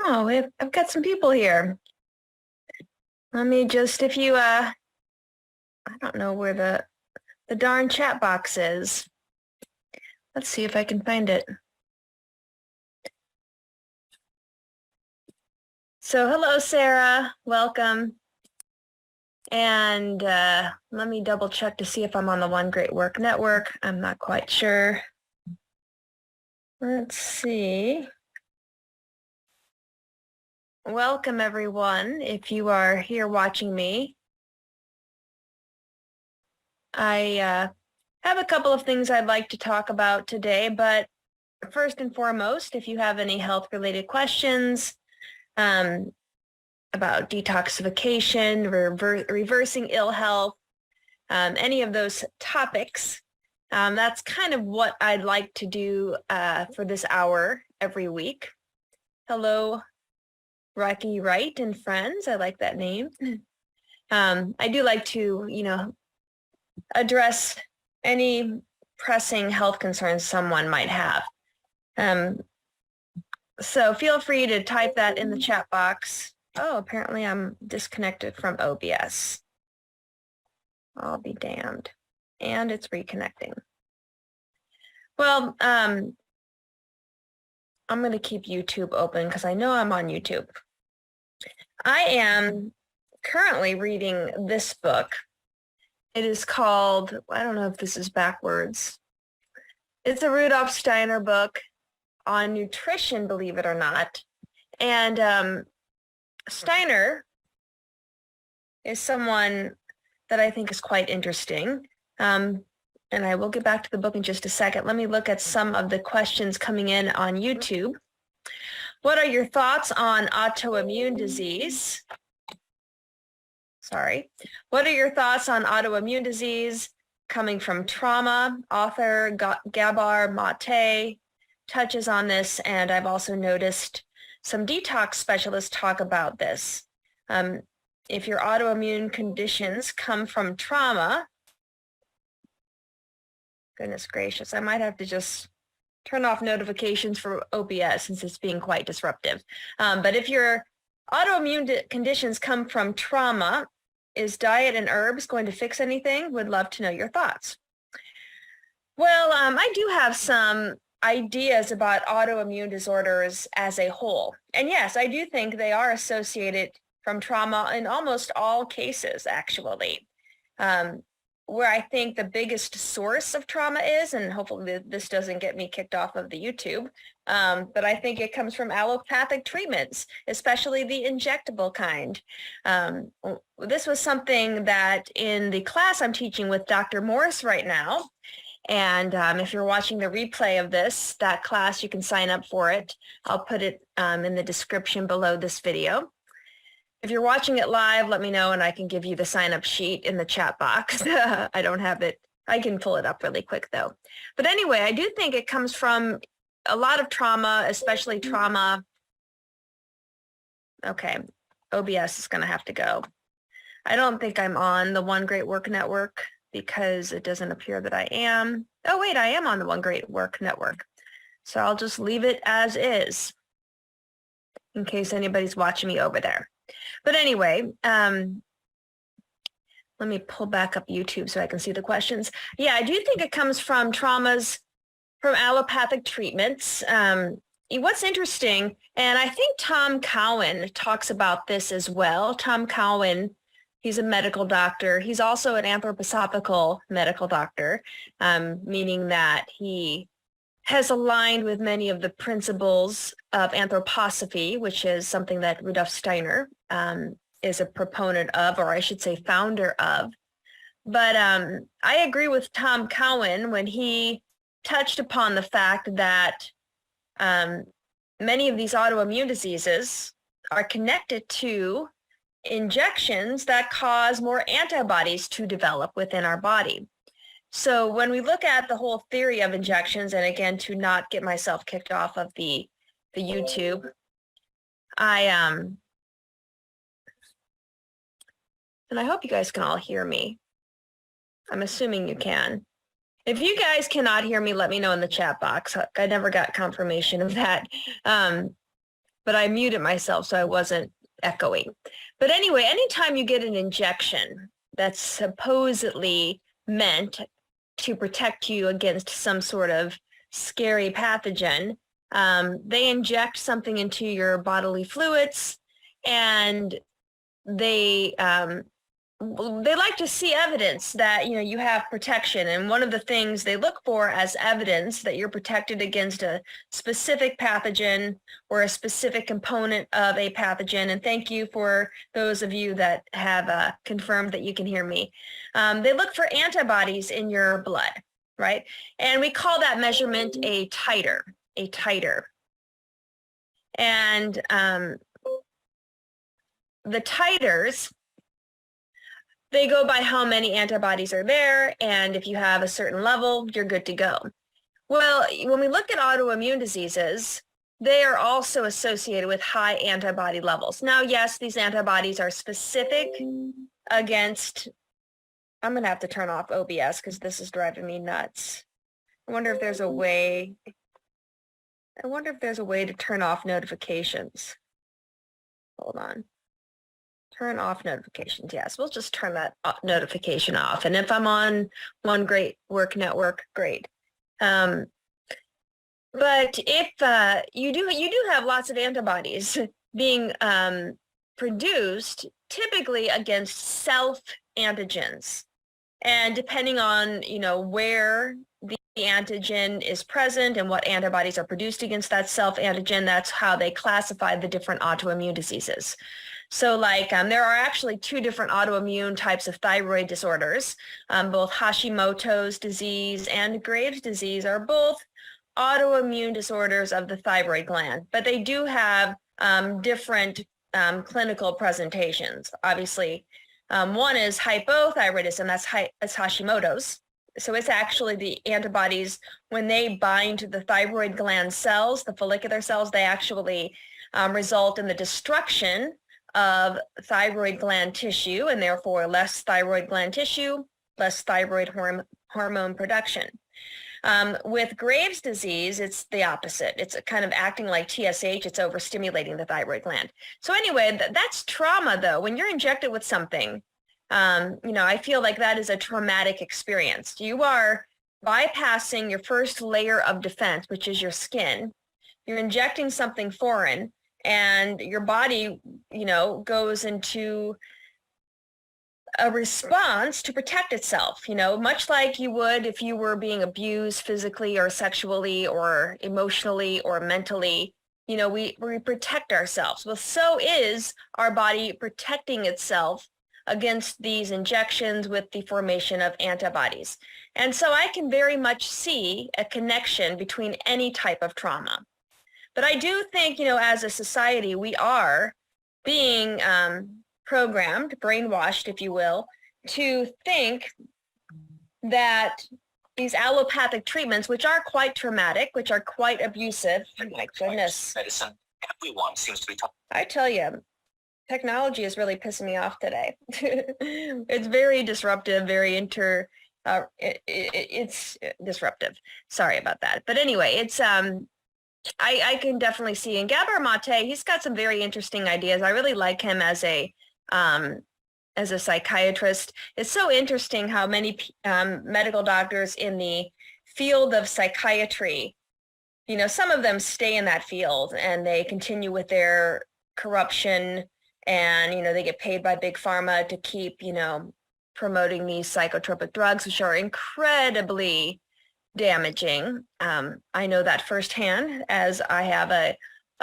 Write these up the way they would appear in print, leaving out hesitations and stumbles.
Oh, I've got some people here. Let me just, if you, I don't know where the darn chat box is. Let's see if I can find it. So hello, Sarah. Welcome. And let me double check to see if I'm on the One Great Work Network. I'm not quite sure. Let's see. Welcome, everyone. If you are here watching me, I have a couple of things I'd like to talk about today, but first and foremost, if you have any health-related questions about detoxification, reversing ill health, any of those topics, that's kind of what I'd like to do for this hour every week. Hello, Rocky Wright and friends. I like that name. I do like to, address any pressing health concerns someone might have. So feel free to type that in the chat box. Oh, apparently I'm disconnected from OBS. I'll be damned. And it's reconnecting. Well, I'm going to keep YouTube open because I know I'm on YouTube. I am currently reading this book. It is called, I don't know if this is backwards. It's a Rudolf Steiner book on nutrition, believe it or not. And Steiner is someone that I think is quite interesting. And I will get back to the book in just a second. Let me look at some of the questions coming in on YouTube. What are your thoughts on autoimmune disease? Sorry. What are your thoughts on autoimmune disease coming from trauma? Author Gabor Mate touches on this, and I've also noticed some detox specialists talk about this. If your autoimmune conditions come from trauma, goodness gracious, I might have to just turn off notifications for OBS since it's being quite disruptive. But if your autoimmune conditions come from trauma, is diet and herbs going to fix anything? Would love to know your thoughts. Well, I do have some ideas about autoimmune disorders as a whole. And yes, I do think they are associated from trauma in almost all cases, actually. Where I think the biggest source of trauma is, and hopefully this doesn't get me kicked off of the YouTube, but I think it comes from allopathic treatments, especially the injectable kind. This was something that in the class I'm teaching with Dr. Morris right now, and if you're watching the replay of that class, you can sign up for it. I'll put it in the description below this video. If you're watching it live, let me know and I can give you the sign-up sheet in the chat box. I don't have it. I can pull it up really quick though. But anyway, I do think it comes from a lot of trauma, especially trauma. Okay, OBS is going to have to go. I don't think I'm on the One Great Work Network because it doesn't appear that I am. Oh wait, I am on the One Great Work Network. So I'll just leave it as is in case anybody's watching me over there. But anyway, let me pull back up YouTube so I can see the questions. Yeah, I do think it comes from traumas from allopathic treatments. What's interesting, and I think Tom Cowan talks about this as well. Tom Cowan, he's a medical doctor. He's also an anthroposophical medical doctor, meaning that he has aligned with many of the principles of anthroposophy, which is something that Rudolf Steiner is a proponent of, or I should say founder of. But I agree with Tom Cowan when he touched upon the fact that many of these autoimmune diseases are connected to injections that cause more antibodies to develop within our body. So when we look at the whole theory of injections, and again, to not get myself kicked off of the YouTube, and I hope you guys can all hear me. I'm assuming you can. If you guys cannot hear me, let me know in the chat box. I never got confirmation of that. but I muted myself so I wasn't echoing. But anyway, anytime you get an injection that's supposedly meant to protect you against some sort of scary pathogen, they inject something into your bodily fluids, and they like to see evidence that, you have protection. And one of the things they look for as evidence that you're protected against a specific pathogen or a specific component of a pathogen. And thank you for those of you that have confirmed that you can hear me. They look for antibodies in your blood, right? And we call that measurement a titer. And the titers, they go by how many antibodies are there, and if you have a certain level, you're good to go. Well, when we look at autoimmune diseases, they are also associated with high antibody levels. Now, yes, these antibodies are specific against, I'm going to have to turn off OBS because this is driving me nuts. I wonder if there's a way to turn off notifications. Hold on. Turn off notifications. Yes, we'll just turn that notification off. And if I'm on One Great Work Network, great. But if you do have lots of antibodies being produced, typically against self-antigens. And depending on, where the antigen is present and what antibodies are produced against that self-antigen, that's how they classify the different autoimmune diseases. So there are actually two different autoimmune types of thyroid disorders. Both Hashimoto's disease and Graves' disease are both autoimmune disorders of the thyroid gland, but they do have different clinical presentations. Obviously, one is hypothyroidism, that's Hashimoto's. So it's actually the antibodies, when they bind to the thyroid gland cells, the follicular cells, they actually result in the destruction of thyroid gland tissue, and therefore less thyroid gland tissue, less thyroid hormone production. With Graves' disease, it's the opposite. It's kind of acting like TSH. It's overstimulating the thyroid gland. So anyway, that's trauma, though. When you're injected with something, I feel like that is a traumatic experience. You are bypassing your first layer of defense, which is your skin. You're injecting something foreign, and your body, goes into a response to protect itself, much like you would if you were being abused physically or sexually or emotionally or mentally. We protect ourselves. Well, so is our body protecting itself against these injections with the formation of antibodies. And so I can very much see a connection between any type of trauma. But I do think, as a society, we are being programmed, brainwashed, if you will, to think that these allopathic treatments, which are quite traumatic, which are quite abusive, oh my goodness. Medicine, everyone seems to be talking. I tell you, technology is really pissing me off today. It's very disruptive, very it's disruptive. Sorry about that. But anyway, it's I can definitely see. And Gabor Mate, he's got some very interesting ideas. I really like him as a psychiatrist. It's so interesting how many medical doctors in the field of psychiatry, some of them stay in that field and they continue with their corruption, and, they get paid by big pharma to keep, promoting these psychotropic drugs, which are incredibly damaging. I know that firsthand, as I have a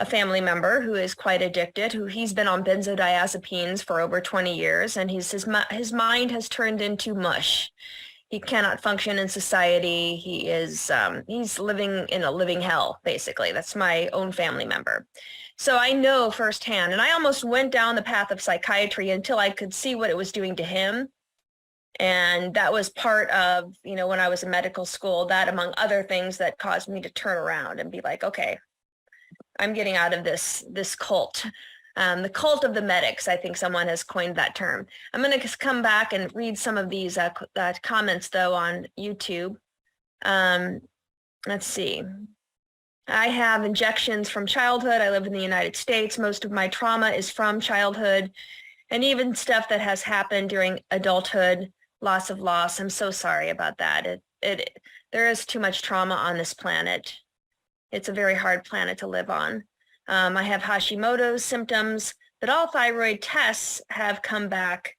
family member who is quite addicted, he's been on benzodiazepines for over 20 years, and his mind has turned into mush. He cannot function in society. He is he's living in a living hell, basically. That's my own family member. So I know firsthand, and I almost went down the path of psychiatry until I could see what it was doing to him. And that was part of, when I was in medical school, that among other things that caused me to turn around and be like, okay, I'm getting out of this cult. The cult of the medics, I think someone has coined that term. I'm going to come back and read some of these comments, though, on YouTube. Let's see. I have injections from childhood. I live in the United States. Most of my trauma is from childhood, and even stuff that has happened during adulthood, loss of loss. I'm so sorry about that. There is too much trauma on this planet. It's a very hard planet to live on. I have Hashimoto's symptoms, but all thyroid tests have come back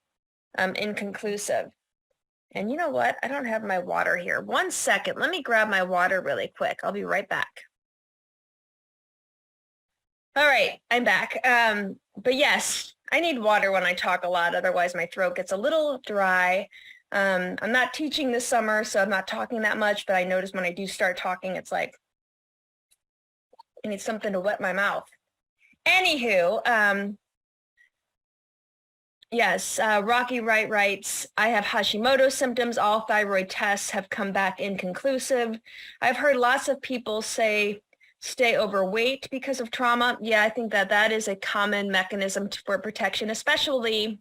inconclusive. And you know what? I don't have my water here. 1 second. Let me grab my water really quick. I'll be right back. All right, I'm back. But yes, I need water when I talk a lot. Otherwise, my throat gets a little dry. I'm not teaching this summer, so I'm not talking that much. But I notice when I do start talking, it's like I need something to wet my mouth. Anywho, yes, Rocky Wright writes, I have Hashimoto symptoms. All thyroid tests have come back inconclusive. I've heard lots of people say stay overweight because of trauma. Yeah, I think that is a common mechanism for protection, especially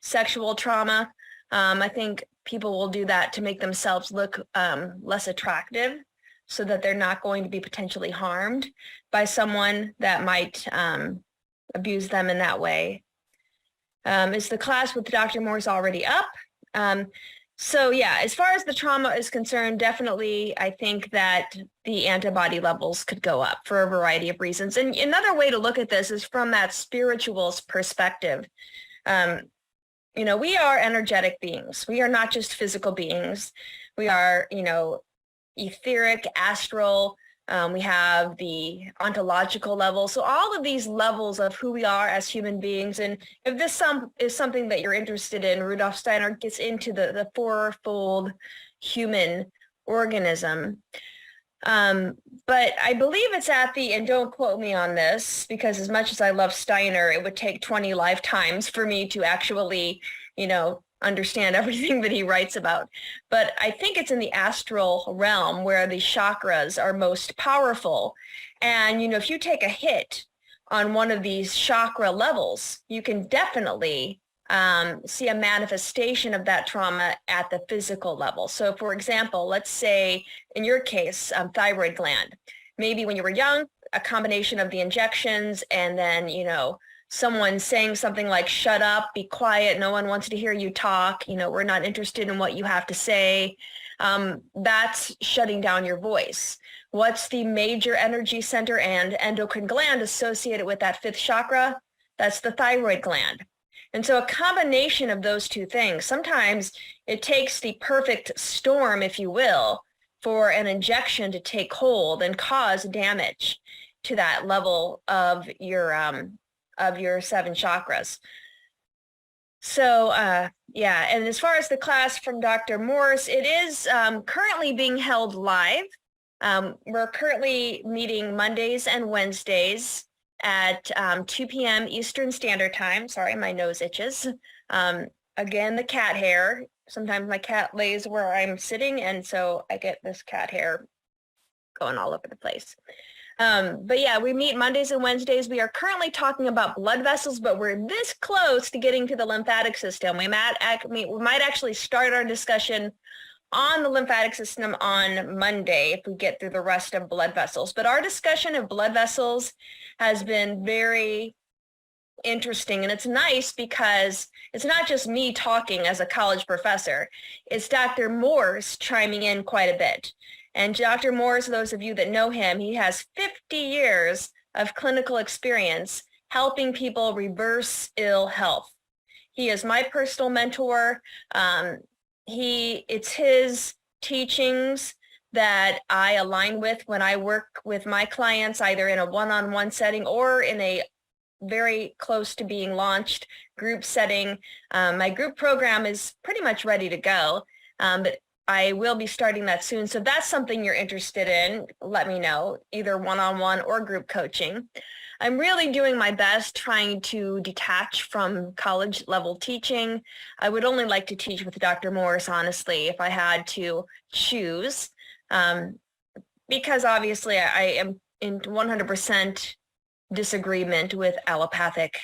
sexual trauma. I think people will do that to make themselves look less attractive so that they're not going to be potentially harmed by someone that might abuse them in that way. Is the class with Dr. Morse already up? So yeah, as far as the trauma is concerned, definitely I think that the antibody levels could go up for a variety of reasons. And another way to look at this is from that spiritual's perspective. You know, we are energetic beings. We are not just physical beings. We are, you know, etheric, astral. We have the ontological level. So all of these levels of who we are as human beings. And if this is something that you're interested in, Rudolf Steiner gets into the fourfold human organism. But I believe it's at the, and don't quote me on this, because as much as I love Steiner, it would take 20 lifetimes for me to actually, you know, understand everything that he writes about. But I think it's in the astral realm where the chakras are most powerful. And, you know, if you take a hit on one of these chakra levels, you can definitely see a manifestation of that trauma at the physical level. So for example, let's say in your case, thyroid gland, maybe when you were young, a combination of the injections and then, you know, someone saying something like, shut up, be quiet, no one wants to hear you talk, you know, we're not interested in what you have to say. That's shutting down your voice. What's the major energy center and endocrine gland associated with that fifth chakra? That's the thyroid gland. And so a combination of those two things, sometimes it takes the perfect storm, if you will, for an injection to take hold and cause damage to that level of your seven chakras. So yeah, and as far as the class from Dr. Morse, it is currently being held live. We're currently meeting Mondays and Wednesdays at 2 p.m. Eastern Standard Time. Sorry, my nose itches. Again, the cat hair. Sometimes my cat lays where I'm sitting, and so I get this cat hair going all over the place. But yeah, we meet Mondays and Wednesdays. We are currently talking about blood vessels, but we're this close to getting to the lymphatic system. We might actually start our discussion on the lymphatic system on Monday if we get through the rest of blood vessels. But our discussion of blood vessels has been very interesting, and it's nice because it's not just me talking as a college professor. It's Dr. Morse chiming in quite a bit. And Dr. Morse, those of you that know him, he has 50 years of clinical experience helping people reverse ill health. He is my personal mentor. It's his teachings that I align with when I work with my clients, either in a one-on-one setting or in a very close to being launched group setting. My group program is pretty much ready to go, but I will be starting that soon. So if that's something you're interested in, let me know, either one-on-one or group coaching. I'm really doing my best trying to detach from college level teaching. I would only like to teach with Dr. Morse, honestly, if I had to choose, because obviously I am in 100% disagreement with allopathic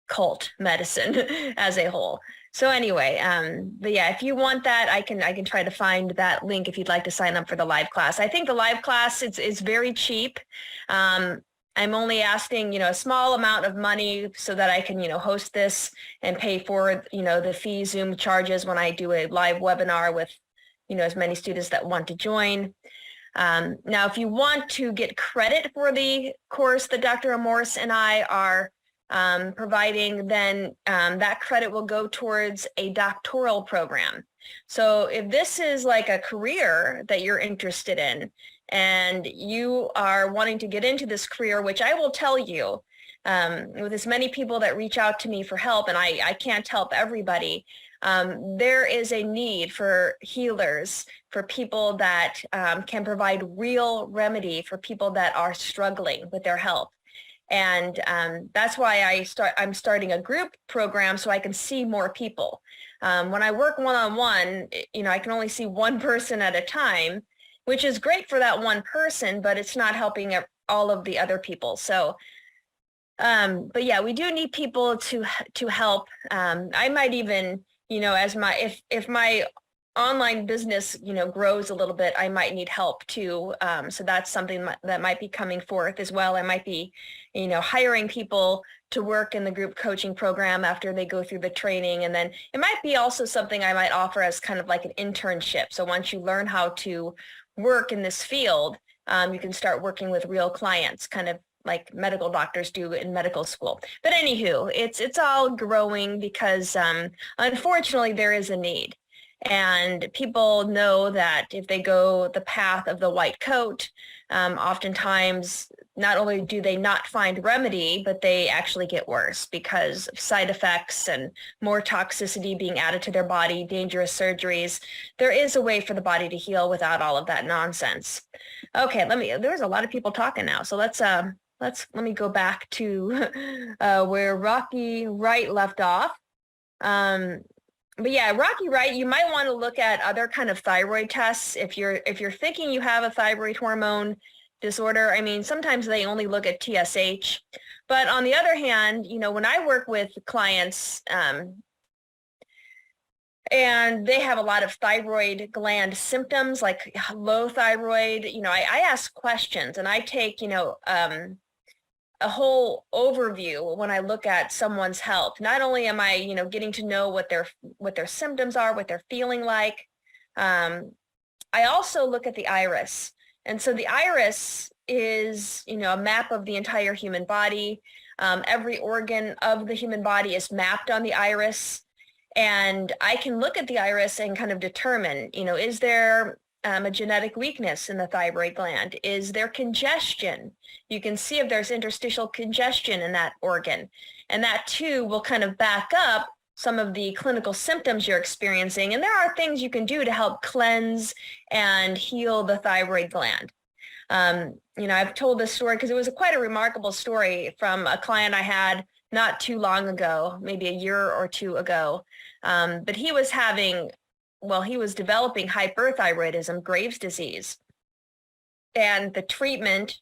cult medicine as a whole. So anyway, but yeah, if you want that, I can try to find that link if you'd like to sign up for the live class. I think the live class is very cheap. I'm only asking, a small amount of money so that I can, host this and pay for, the fee Zoom charges when I do a live webinar with, as many students that want to join. Now, if you want to get credit for the course that Dr. Amorse and I are providing, then that credit will go towards a doctoral program. So if this is like a career that you're interested in and you are wanting to get into this career, which I will tell you, with as many people that reach out to me for help, and I can't help everybody, there is a need for healers, for people that can provide real remedy for people that are struggling with their health. And that's why I'm starting a group program so I can see more people. When I work one-on-one, I can only see one person at a time, which is great for that one person, but it's not helping all of the other people. So, but yeah, we do need people to help. I might even, as if my online business, grows a little bit, I might need help too. So that's something that might be coming forth as well. I might be, hiring people to work in the group coaching program after they go through the training. And then it might be also something I might offer as kind of like an internship. So once you learn how to work in this field, you can start working with real clients, kind of like medical doctors do in medical school. But anywho, it's all growing because unfortunately there is a need. And people know that if they go the path of the white coat, oftentimes not only do they not find remedy, but they actually get worse because of side effects and more toxicity being added to their body, dangerous surgeries. There is a way for the body to heal without all of that nonsense. Okay, there's a lot of people talking now. So let me go back to where Rocky Wright left off. But yeah, Rocky Wright, you might want to look at other kind of thyroid tests if you're thinking you have a thyroid hormone disorder. I mean, sometimes they only look at TSH. But on the other hand, when I work with clients and they have a lot of thyroid gland symptoms like low thyroid, I ask questions and I take, a whole overview when I look at someone's health. Not only am I, getting to know what their symptoms are, what they're feeling like, I also look at the iris. And so the iris is, a map of the entire human body. Every organ of the human body is mapped on the iris. And I can look at the iris and kind of determine, is there a genetic weakness in the thyroid gland? Is there congestion? You can see if there's interstitial congestion in that organ. And that too will kind of back up some of the clinical symptoms you're experiencing. And there are things you can do to help cleanse and heal the thyroid gland. I've told this story because it was quite a remarkable story from a client I had not too long ago, maybe a year or two ago. But he was developing hyperthyroidism, Graves' disease. And the treatment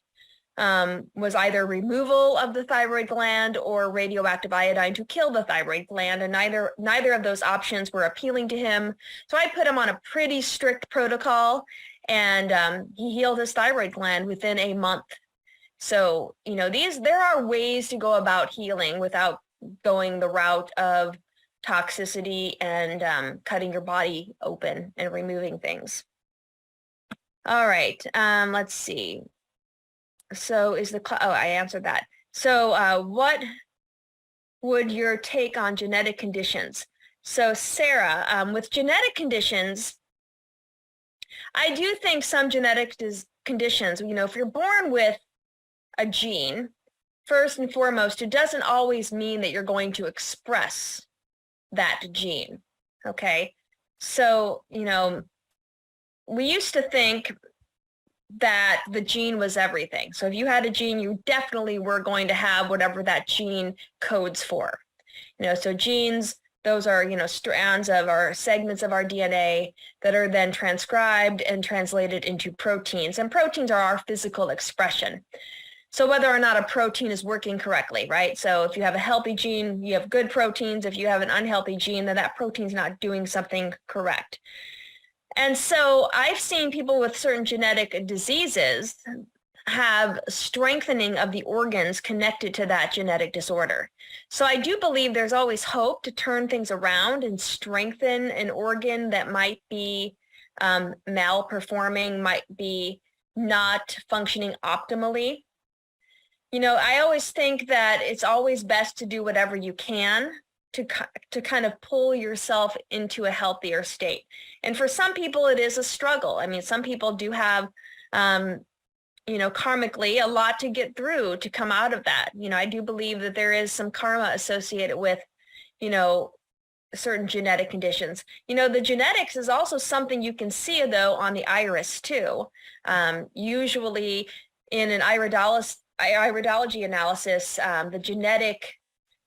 was either removal of the thyroid gland or radioactive iodine to kill the thyroid gland. And neither of those options were appealing to him. So I put him on a pretty strict protocol and he healed his thyroid gland within a month. So, there are ways to go about healing without going the route of toxicity and cutting your body open and removing things. All right, let's see. So I answered that. So what would your take on genetic conditions? So Sarah, with genetic conditions, I do think some genetic conditions, if you're born with a gene, first and foremost, it doesn't always mean that you're going to express that gene, okay? So, we used to think that the gene was everything. So if you had a gene, you definitely were going to have whatever that gene codes for. So genes, those are, strands of our segments of our DNA that are then transcribed and translated into proteins. And proteins are our physical expression. So whether or not a protein is working correctly, right? So if you have a healthy gene, you have good proteins. If you have an unhealthy gene, then that protein's not doing something correct. And so I've seen people with certain genetic diseases have strengthening of the organs connected to that genetic disorder. So I do believe there's always hope to turn things around and strengthen an organ that might be malperforming, might be not functioning optimally. You know, I always think that it's always best to do whatever you can to kind of pull yourself into a healthier state. And for some people, it is a struggle. I mean, some people do have, you know, karmically a lot to get through to come out of that. You know, I do believe that there is some karma associated with, you know, certain genetic conditions. You know, the genetics is also something you can see, though, on the iris, too. Usually in an iridology analysis, the genetic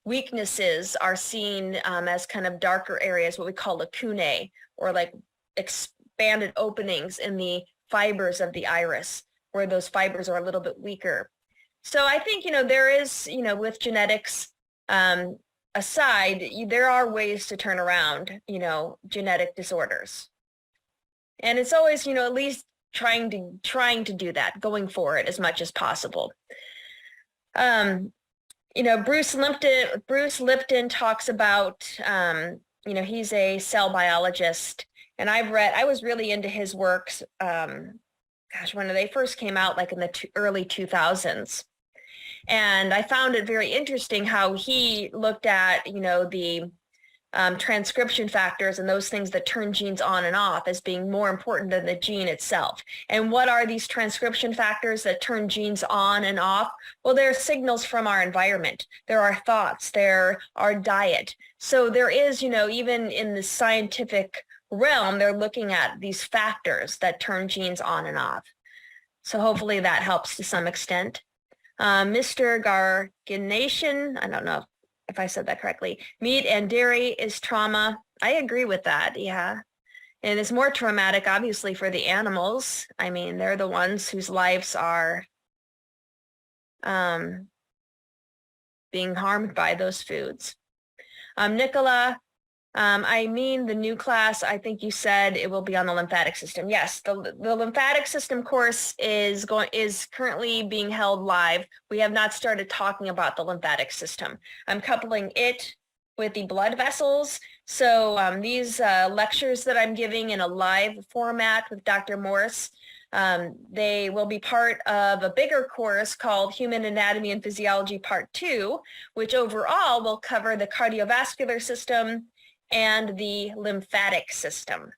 weaknesses are seen as kind of darker areas, what we call lacunae, or like expanded openings in the fibers of the iris, where those fibers are a little bit weaker. So I think, you know, there is, you know, with genetics aside, there are ways to turn around, you know, genetic disorders. And it's always, you know, at least trying to do that going forward as much as possible. You know, Bruce Lipton talks about, you know, he's a cell biologist, and I was really into his works, gosh, when they first came out, like in the early 2000s. And I found it very interesting how he looked at, you know, the transcription factors and those things that turn genes on and off as being more important than the gene itself. And what are these transcription factors that turn genes on and off? Well, they're signals from our environment. There are thoughts, there are diet. So there is, you know, even in the scientific realm, they're looking at these factors that turn genes on and off. So hopefully that helps to some extent. Mr. Garganation, I don't know if I said that correctly, meat and dairy is trauma. I agree with that, yeah. And it's more traumatic, obviously, for the animals. I mean, they're the ones whose lives are being harmed by those foods. Nicola, I mean the new class, I think you said it will be on the lymphatic system. Yes, the lymphatic system course is currently being held live. We have not started talking about the lymphatic system. I'm coupling it with the blood vessels. So these lectures that I'm giving in a live format with Dr. Morse, they will be part of a bigger course called Human Anatomy and Physiology Part 2, which overall will cover the cardiovascular system and the lymphatic system.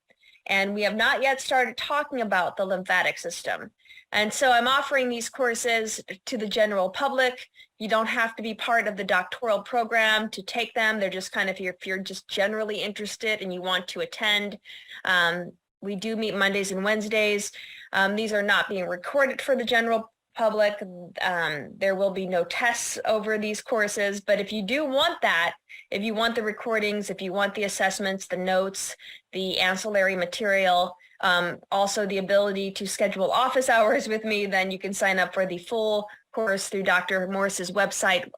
And we have not yet started talking about the lymphatic system. And so I'm offering these courses to the general public. You don't have to be part of the doctoral program to take them. They're just kind of, if you're just generally interested and you want to attend. We do meet Mondays and Wednesdays. These are not being recorded for the general public. There will be no tests over these courses, but if you do want that, if you want the recordings, if you want the assessments, the notes, the ancillary material, also the ability to schedule office hours with me, then you can sign up for the full course through Dr. Morse's website.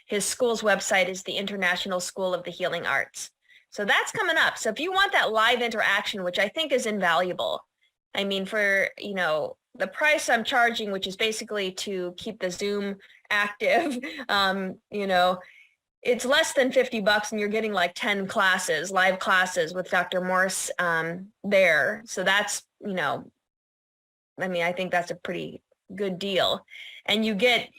His school's website is the International School of the Healing Arts. So that's coming up. So if you want that live interaction, which I think is invaluable, I mean, for, you know, the price I'm charging, which is basically to keep the Zoom active, you know, it's less than $50 and you're getting like 10 classes, live classes with Dr. Morse there. So that's, you know, I mean, I think that's a pretty good deal. And you get,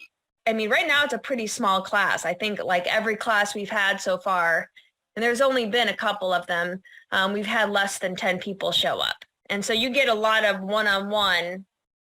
I mean, right now it's a pretty small class. I think like every class we've had so far, and there's only been a couple of them, we've had less than 10 people show up. And so you get a lot of one-on-one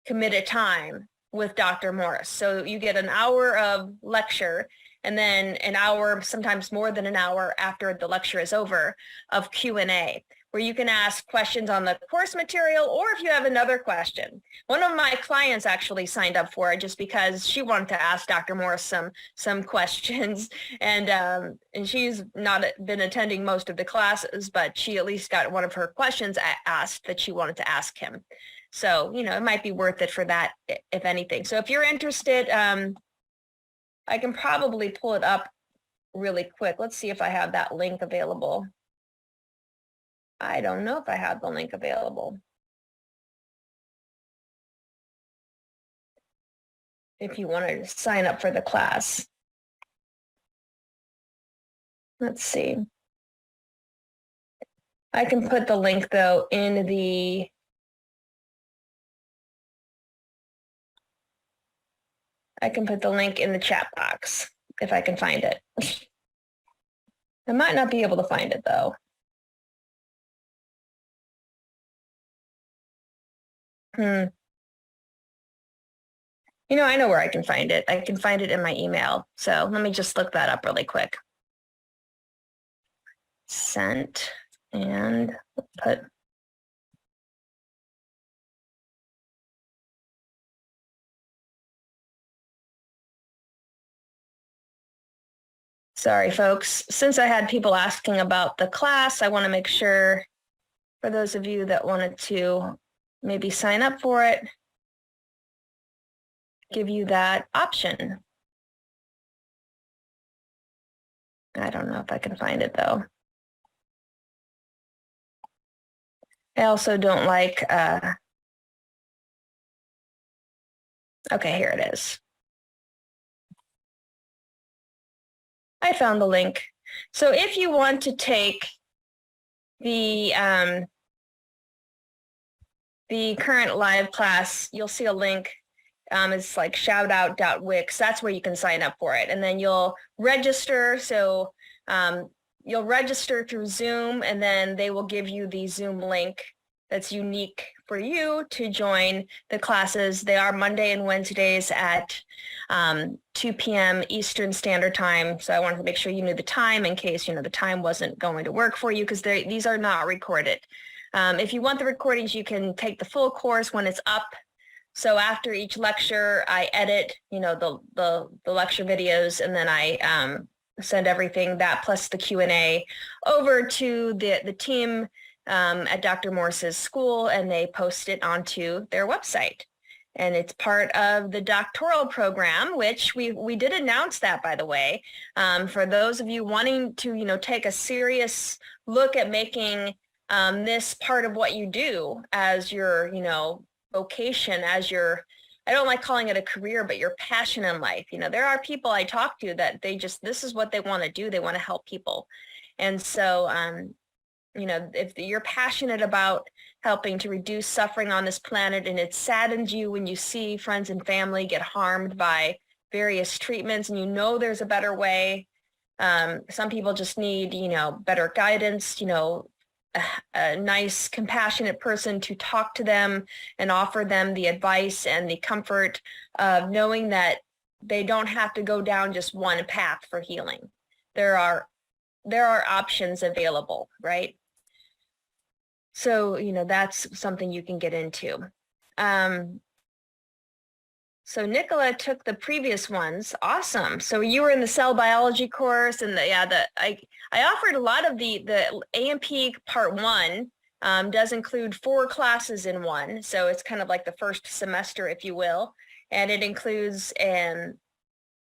committed time with Dr. Morse. So you get an hour of lecture and then an hour, sometimes more than an hour after the lecture is over, of Q&A, where you can ask questions on the course material, or if you have another question. One of my clients actually signed up for it just because she wanted to ask Dr. Morse some questions, and she's not been attending most of the classes, but she at least got one of her questions asked that she wanted to ask him. So, you know, it might be worth it for that, if anything. So if you're interested, I can probably pull it up really quick. Let's see if I have that link available. I don't know if I have the link available. If you wanted to sign up for the class. Let's see. I can put the link though in the chat box if I can find it. I might not be able to find it though. You know, I know where I can find it. I can find it in my email. So let me just look that up really quick. Sent and put. Sorry, folks. Since I had people asking about the class, I want to make sure for those of you that wanted to maybe sign up for it, give you that option. I don't know if I can find it though. I also don't like, okay, here it is. I found the link. So if you want to take the current live class, you'll see a link. It's like shoutout.wix. That's where you can sign up for it. And then you'll register. So you'll register through Zoom, and then they will give you the Zoom link that's unique for you to join the classes. They are Monday and Wednesdays at 2 p.m. Eastern Standard Time. So I wanted to make sure you knew the time in case, you know, the time wasn't going to work for you, because these are not recorded. If you want the recordings, you can take the full course when it's up. So after each lecture, I edit, you know, the lecture videos, and then I send everything, that plus the Q&A, over to the team at Dr. Morse's school, and they post it onto their website. And it's part of the doctoral program, which we did announce that, by the way, for those of you wanting to, you know, take a serious look at making this part of what you do as your, you know, vocation, as your, I don't like calling it a career, but your passion in life. You know, there are people I talk to that this is what they want to do. They want to help people. And so, you know, if you're passionate about helping to reduce suffering on this planet, and it saddens you when you see friends and family get harmed by various treatments, and you know there's a better way. Some people just need, you know, better guidance, you know, a nice, compassionate person to talk to them and offer them the advice and the comfort of knowing that they don't have to go down just one path for healing. There are options available, right? So, you know, that's something you can get into. So Nicola took the previous ones. Awesome. So you were in the cell biology course, and I offered a lot of the A&P part 1 does include 4 classes in one. So it's kind of like the first semester, if you will. And it includes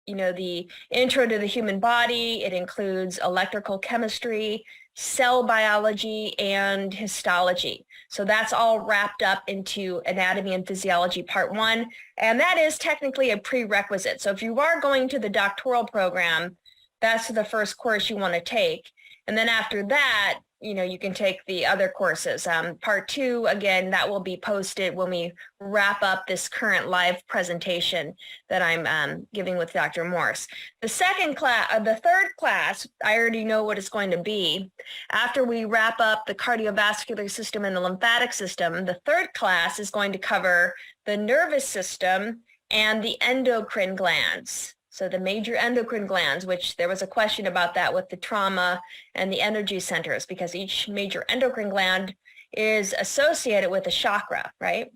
you know, the intro to the human body. It includes electrical chemistry, cell biology, and histology. So that's all wrapped up into anatomy and physiology part 1. And that is technically a prerequisite. So if you are going to the doctoral program, that's the first course you want to take. And then after that, you know, you can take the other courses. Part 2, again, that will be posted when we wrap up this current live presentation that I'm giving with Dr. Morse. The third class, I already know what it's going to be. After we wrap up the cardiovascular system and the lymphatic system, the third class is going to cover the nervous system and the endocrine glands. So the major endocrine glands, which there was a question about that with the trauma and the energy centers, because each major endocrine gland is associated with a chakra, right?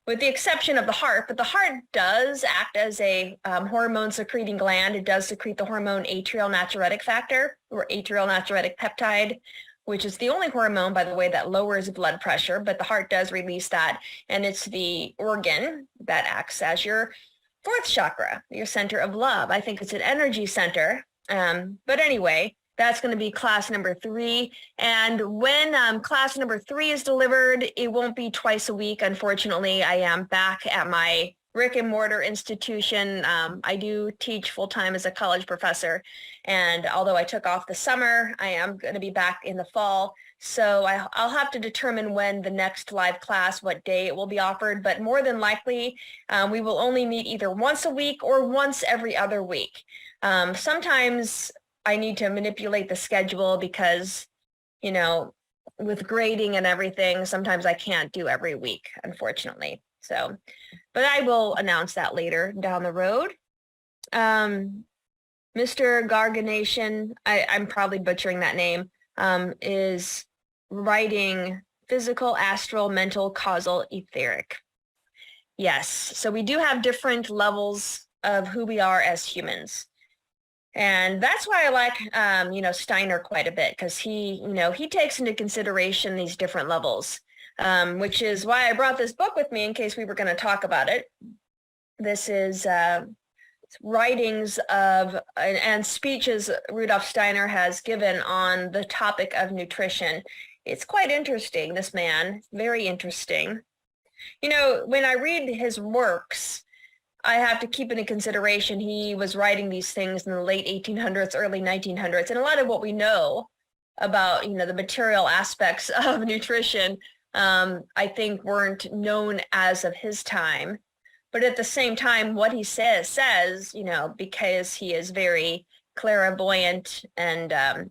With the exception of the heart, but the heart does act as a hormone secreting gland. It does secrete the hormone atrial natriuretic factor, or atrial natriuretic peptide, which is the only hormone, by the way, that lowers blood pressure, but the heart does release that. And it's the organ that acts as your fourth chakra, your center of love. I think it's an energy center. But anyway, that's going to be class number 3. And when class number 3 is delivered, it won't be twice a week. Unfortunately, I am back at my brick and mortar institution. I do teach full-time as a college professor. And although I took off the summer, I am going to be back in the fall. So I'll have to determine when the next live class, what day it will be offered. But more than likely, we will only meet either once a week or once every other week. Sometimes I need to manipulate the schedule because, you know, with grading and everything, sometimes I can't do every week, unfortunately. So, but I will announce that later down the road. Mr. Garganation, I'm probably butchering that name, is writing physical, astral, mental, causal, etheric. Yes, so we do have different levels of who we are as humans. And that's why I like, Steiner quite a bit, because he takes into consideration these different levels, which is why I brought this book with me in case we were going to talk about it. This is writings of and speeches Rudolf Steiner has given on the topic of nutrition. It's quite interesting, this man, very interesting. You know, when I read his works, I have to keep into consideration he was writing these things in the late 1800s, early 1900s, and a lot of what we know about, the material aspects of nutrition, I think weren't known as of his time. But at the same time, what he says, because he is very clairvoyant and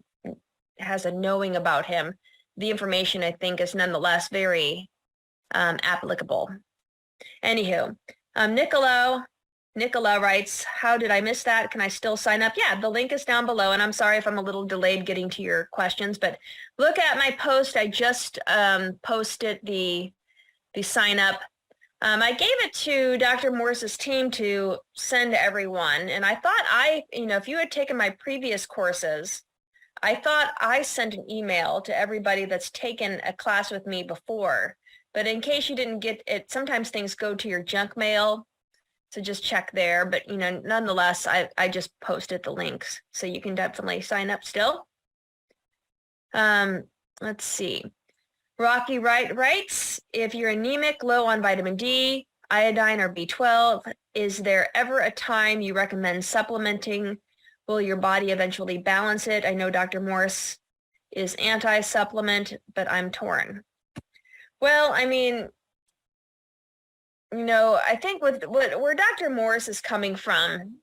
has a knowing about him, the information, I think, is nonetheless very applicable. Anywho, Nicola writes, how did I miss that? Can I still sign up? Yeah, the link is down below, and I'm sorry if I'm a little delayed getting to your questions, but look at my post. I just posted the sign up. I gave it to Dr. Morse's team to send to everyone, and I thought if you had taken my previous courses, I thought I sent an email to everybody that's taken a class with me before. But in case you didn't get it, sometimes things go to your junk mail. So just check there. But, nonetheless, I just posted the links. So you can definitely sign up still. Let's see. Rocky Wright writes, if you're anemic, low on vitamin D, iodine, or B12, is there ever a time you recommend supplementing? Will your body eventually balance it? I know Dr. Morse is anti-supplement, but I'm torn. Well, I mean, I think with where Dr. Morse is coming from,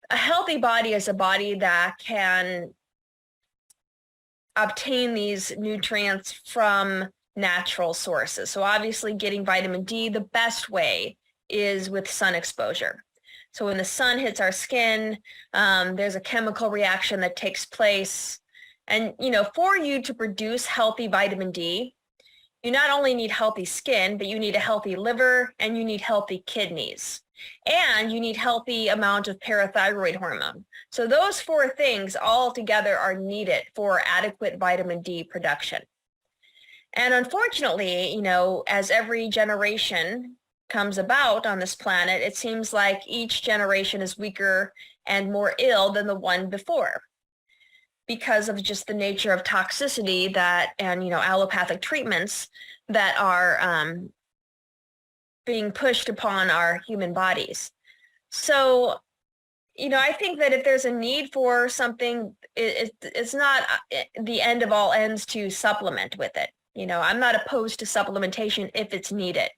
a healthy body is a body that can obtain these nutrients from natural sources. So obviously getting vitamin D, the best way is with sun exposure. So when the sun hits our skin, there's a chemical reaction that takes place. And, for you to produce healthy vitamin D, you not only need healthy skin, but you need a healthy liver and you need healthy kidneys. And you need healthy amount of parathyroid hormone. So those 4 things all together are needed for adequate vitamin D production. And unfortunately, as every generation comes about on this planet, it seems like each generation is weaker and more ill than the one before, because of just the nature of toxicity and allopathic treatments that are being pushed upon our human bodies. So, I think that if there's a need for something, it's not the end of all ends to supplement with it. I'm not opposed to supplementation if it's needed.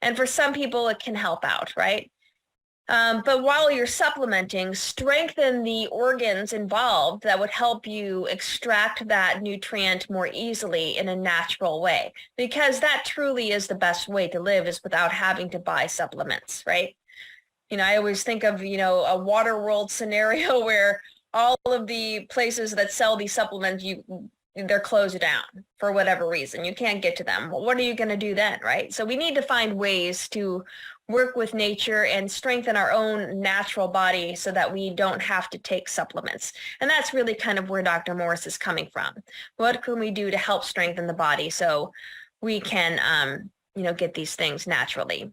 And for some people, it can help out, right? But while you're supplementing, strengthen the organs involved that would help you extract that nutrient more easily in a natural way, because that truly is the best way to live, is without having to buy supplements, right? I always think of, a water world scenario where all of the places that sell these supplements, they're closed down for whatever reason. You can't get to them. Well, what are you going to do then, right? So we need to find ways to work with nature and strengthen our own natural body so that we don't have to take supplements. And that's really kind of where Dr. Morse is coming from. What can we do to help strengthen the body so we can, get these things naturally?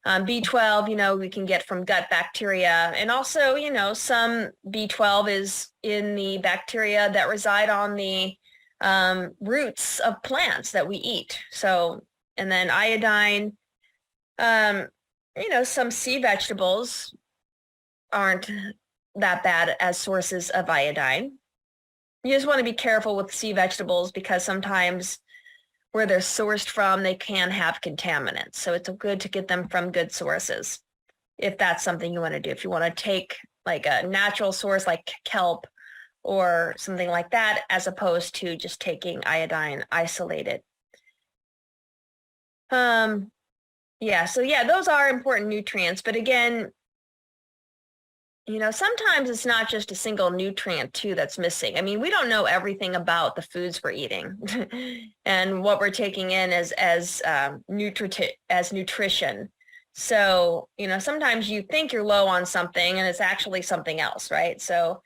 B12, we can get from gut bacteria. And also, some B12 is in the bacteria that reside on the roots of plants that we eat. So, and then iodine, some sea vegetables aren't that bad as sources of iodine. You just want to be careful with sea vegetables because sometimes where they're sourced from, they can have contaminants. So it's good to get them from good sources if that's something you want to do. If you want to take like a natural source like kelp or something like that, as opposed to just taking iodine isolated. Those are important nutrients. But again, sometimes it's not just a single nutrient too that's missing. I mean, we don't know everything about the foods we're eating and what we're taking in as nutrition. So, sometimes you think you're low on something and it's actually something else, right? So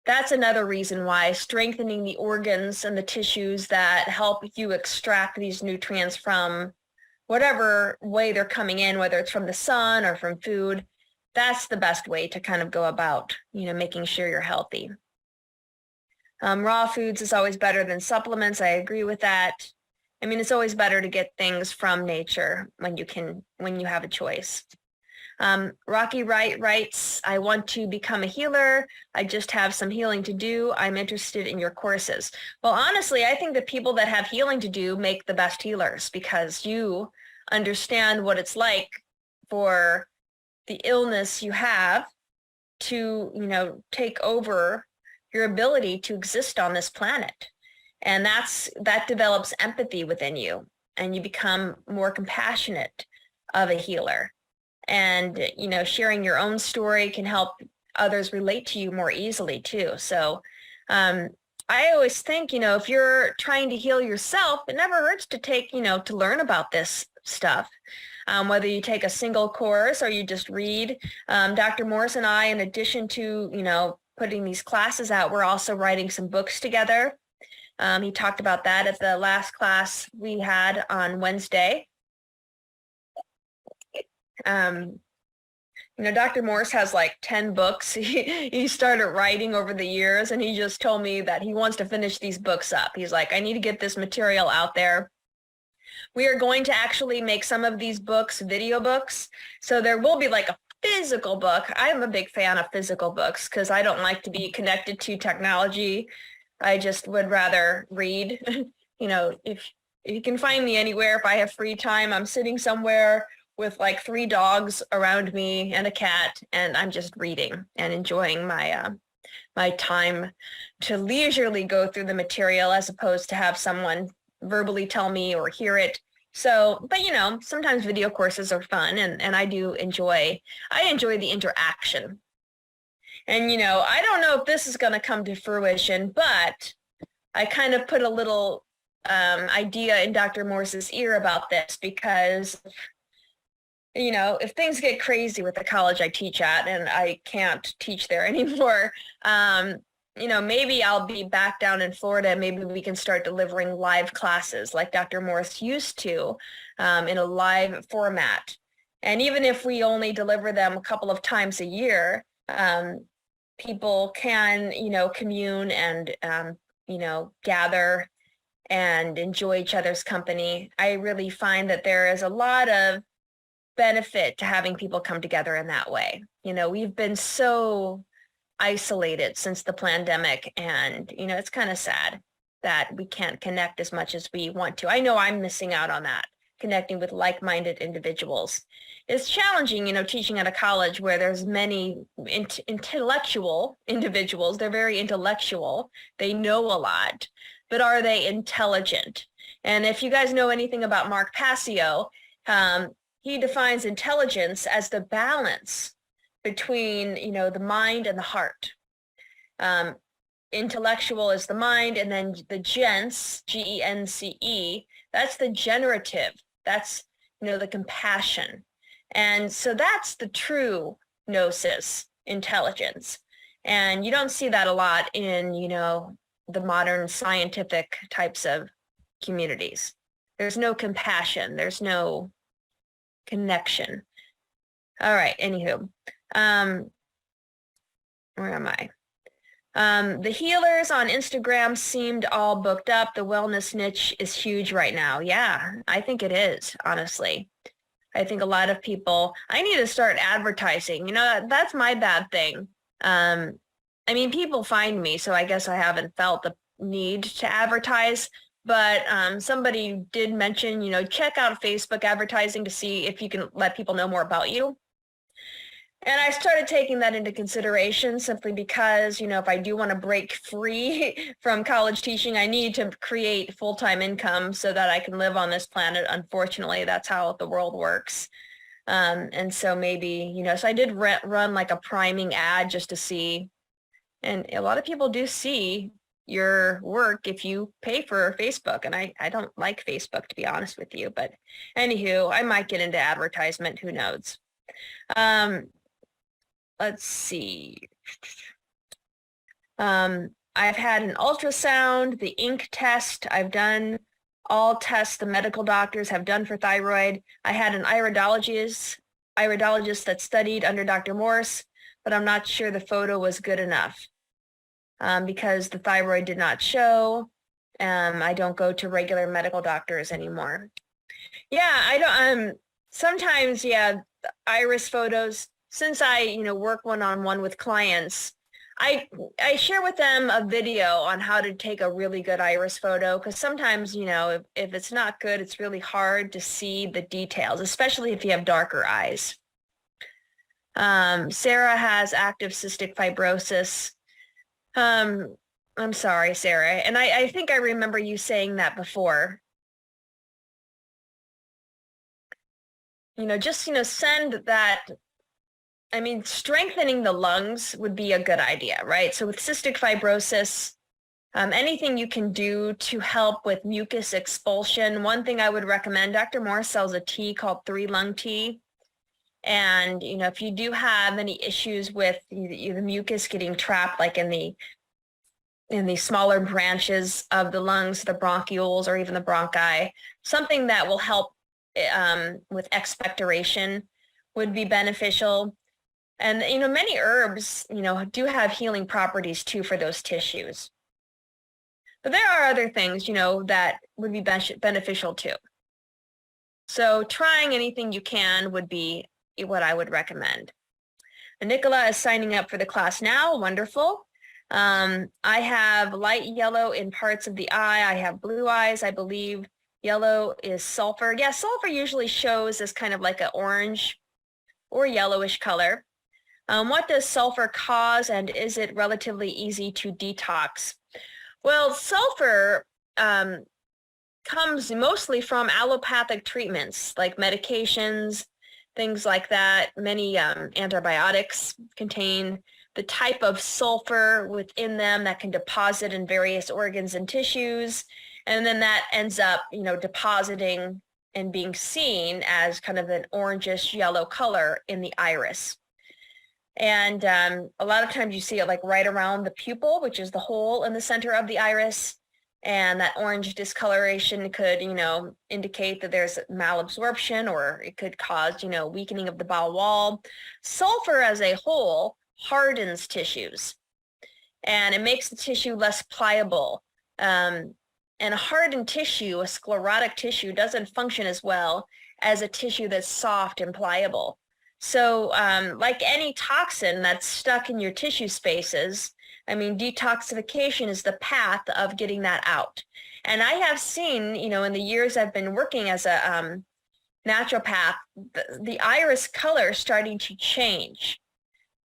that's another reason why strengthening the organs and the tissues that help you extract these nutrients from whatever way they're coming in, whether it's from the sun or from food, that's the best way to kind of go about, making sure you're healthy. Raw foods is always better than supplements. I agree with that. I mean, it's always better to get things from nature when you have a choice. Rocky Wright writes, I want to become a healer. I just have some healing to do. I'm interested in your courses. Well, honestly, I think the people that have healing to do make the best healers because you understand what it's like for the illness you have to, take over your ability to exist on this planet. And that develops empathy within you and you become more compassionate of a healer. And, sharing your own story can help others relate to you more easily too. So I always think, if you're trying to heal yourself, it never hurts to take, to learn about this stuff. Whether you take a single course or you just read. Dr. Morse and I, in addition to, putting these classes out, we're also writing some books together. He talked about that at the last class we had on Wednesday. Dr. Morse has like 10 books he started writing over the years, and he just told me that he wants to finish these books up. He's like, I need to get this material out there. We are going to actually make some of these books video books. So there will be like a physical book. I'm a big fan of physical books because I don't like to be connected to technology. I just would rather read. If you can find me anywhere, if I have free time, I'm sitting somewhere with like 3 dogs around me and a cat, and I'm just reading and enjoying my time to leisurely go through the material as opposed to have someone verbally tell me or hear it. So, but sometimes video courses are fun and I enjoy the interaction. And, I don't know if this is going to come to fruition, but I kind of put a little idea in Dr. Morse's ear about this because, if things get crazy with the college I teach at and I can't teach there anymore, maybe I'll be back down in Florida. Maybe we can start delivering live classes like Dr. Morse used to in a live format. And even if we only deliver them a couple of times a year, people can, commune and, gather and enjoy each other's company. I really find that there is a lot of benefit to having people come together in that way. We've been so isolated since the pandemic, and it's kind of sad that we can't connect as much as we want to. I know I'm missing out on that, connecting with like-minded individuals. It's challenging, teaching at a college where there's many intellectual individuals. They're very intellectual. They know a lot, but are they intelligent? And if you guys know anything about Mark Passio, he defines intelligence as the balance between, the mind and the heart. Intellectual is the mind, and then the gens, Gence, that's the generative. That's, the compassion. And so that's the true gnosis intelligence. And you don't see that a lot in, the modern scientific types of communities. There's no compassion. There's no connection. All right, anywho. Where am I? The healers on Instagram seemed all booked up. The wellness niche is huge right now. Yeah, I think it is, honestly. I think a lot of people, I need to start advertising. That's my bad thing. People find me, so I guess I haven't felt the need to advertise. But somebody did mention, check out Facebook advertising to see if you can let people know more about you. And I started taking that into consideration simply because, if I do want to break free from college teaching, I need to create full-time income so that I can live on this planet. Unfortunately, that's how the world works. And so maybe, so I did run like a priming ad just to see. And a lot of people do see your work if you pay for Facebook. And I don't like Facebook, to be honest with you. But anywho, I might get into advertisement. Who knows? Let's see. I've had an ultrasound, the ink test. I've done all tests the medical doctors have done for thyroid. I had an iridologist that studied under Dr. Morse, but I'm not sure the photo was good enough because the thyroid did not show. I don't go to regular medical doctors anymore. Yeah, I don't. Sometimes, yeah, iris photos. Since I, work one-on-one with clients, I share with them a video on how to take a really good iris photo because sometimes, if it's not good, it's really hard to see the details, especially if you have darker eyes. Sarah has active cystic fibrosis. I'm sorry, Sarah. And I think I remember you saying that before. Just, send that. Strengthening the lungs would be a good idea, right? So with cystic fibrosis, anything you can do to help with mucus expulsion. One thing I would recommend, Dr. Morse sells a tea called 3-lung tea. And, if you do have any issues with the mucus getting trapped, like in the smaller branches of the lungs, the bronchioles, or even the bronchi, something that will help with expectoration would be beneficial. And, many herbs, do have healing properties too for those tissues. But there are other things, that would be beneficial too. So trying anything you can would be what I would recommend. And Nicola is signing up for the class now. Wonderful. I have light yellow in parts of the eye. I have blue eyes. I believe yellow is sulfur. Yeah, sulfur usually shows as kind of like an orange or yellowish color. What does sulfur cause, and is it relatively easy to detox? Well, sulfur comes mostly from allopathic treatments like medications, things like that. Many antibiotics contain the type of sulfur within them that can deposit in various organs and tissues. And then that ends up, depositing and being seen as kind of an orangish yellow color in the iris. And a lot of times you see it like right around the pupil, which is the hole in the center of the iris. And that orange discoloration could, indicate that there's malabsorption, or it could cause, weakening of the bowel wall. Sulfur as a whole hardens tissues, and it makes the tissue less pliable. And a hardened tissue, a sclerotic tissue, doesn't function as well as a tissue that's soft and pliable. So like any toxin that's stuck in your tissue spaces, detoxification is the path of getting that out. And I have seen, in the years I've been working as a naturopath, the iris color starting to change.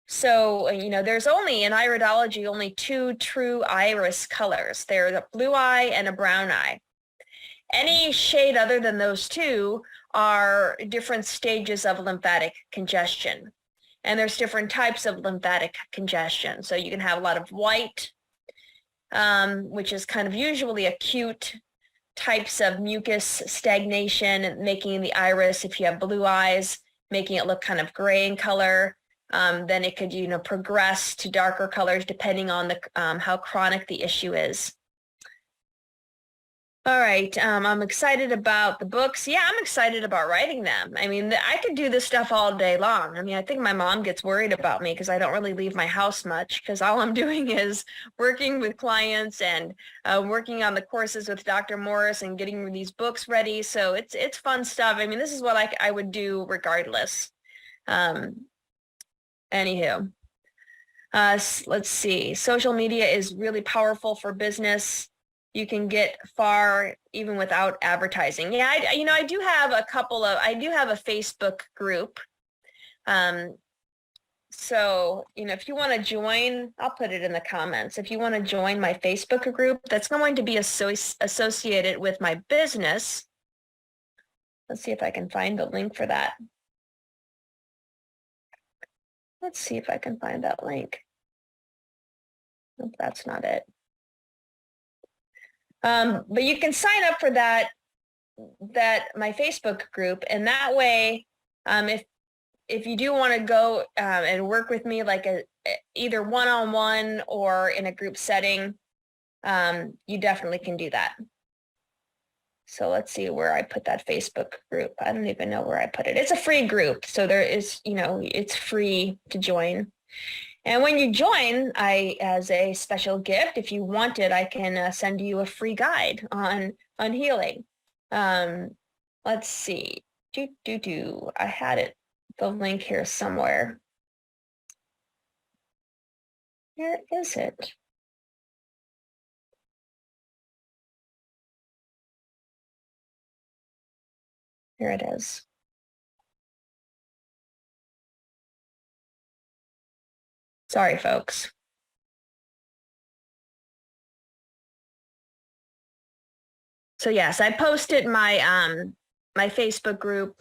So, there's only in iridology, only 2 true iris colors. There's a blue eye and a brown eye. Any shade other than those 2 are different stages of lymphatic congestion. And there's different types of lymphatic congestion. So you can have a lot of white, which is kind of usually acute types of mucus stagnation, making the iris, if you have blue eyes, making it look kind of gray in color. Then it could, progress to darker colors depending on the how chronic the issue is. All right, I'm excited about the books. Yeah, I'm excited about writing them. I mean, I could do this stuff all day long. I mean, I think my mom gets worried about me because I don't really leave my house much because all I'm doing is working with clients and working on the courses with Dr. Morris and getting these books ready. So it's fun stuff. I mean, this is what I would do regardless. Anywho, let's see. Social media is really powerful for business. You can get far even without advertising. Yeah, I do have I do have a Facebook group. So, if you want to join, I'll put it in the comments. If you want to join my Facebook group, that's going to be associated with my business. Let's see if I can find the link for that. Let's see if I can find that link. Nope, that's not it. But you can sign up for that my Facebook group, and that way, if you do want to go and work with me, like either one-on-one or in a group setting, you definitely can do that. So let's see where I put that Facebook group. I don't even know where I put it. It's a free group, so there is, it's free to join. And when you join, as a special gift, if you want it, I can send you a free guide on healing. Let's see. I had the link here somewhere. Where is it? Here it is. Sorry, folks. So yes, I posted my my Facebook group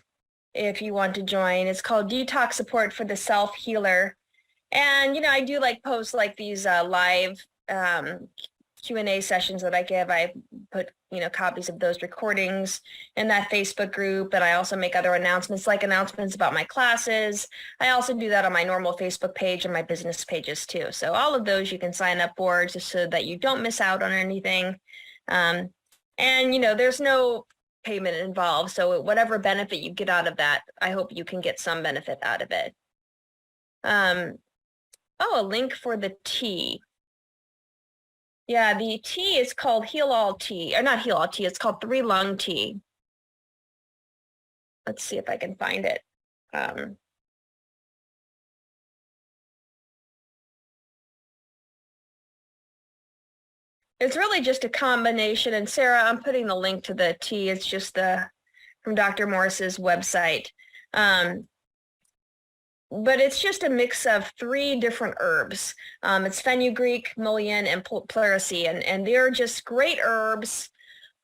if you want to join. It's called Detox Support for the Self-Healer. And, I do post these live Q&A sessions that I give. I put, copies of those recordings in that Facebook group. And I also make other announcements, like announcements about my classes. I also do that on my normal Facebook page and my business pages too. So all of those you can sign up for just so that you don't miss out on anything. And, there's no payment involved. So whatever benefit you get out of that, I hope you can get some benefit out of it. Oh, a link for the tea. Yeah, the tea is called Heal All Tea, or not Heal All Tea, it's called 3 Lung Tea. Let's see if I can find it. It's really just a combination, and Sarah, I'm putting the link to the tea. It's just from Dr. Morris's website. But it's just a mix of 3 different herbs. It's fenugreek, mullein, and pleurisy, and they're just great herbs.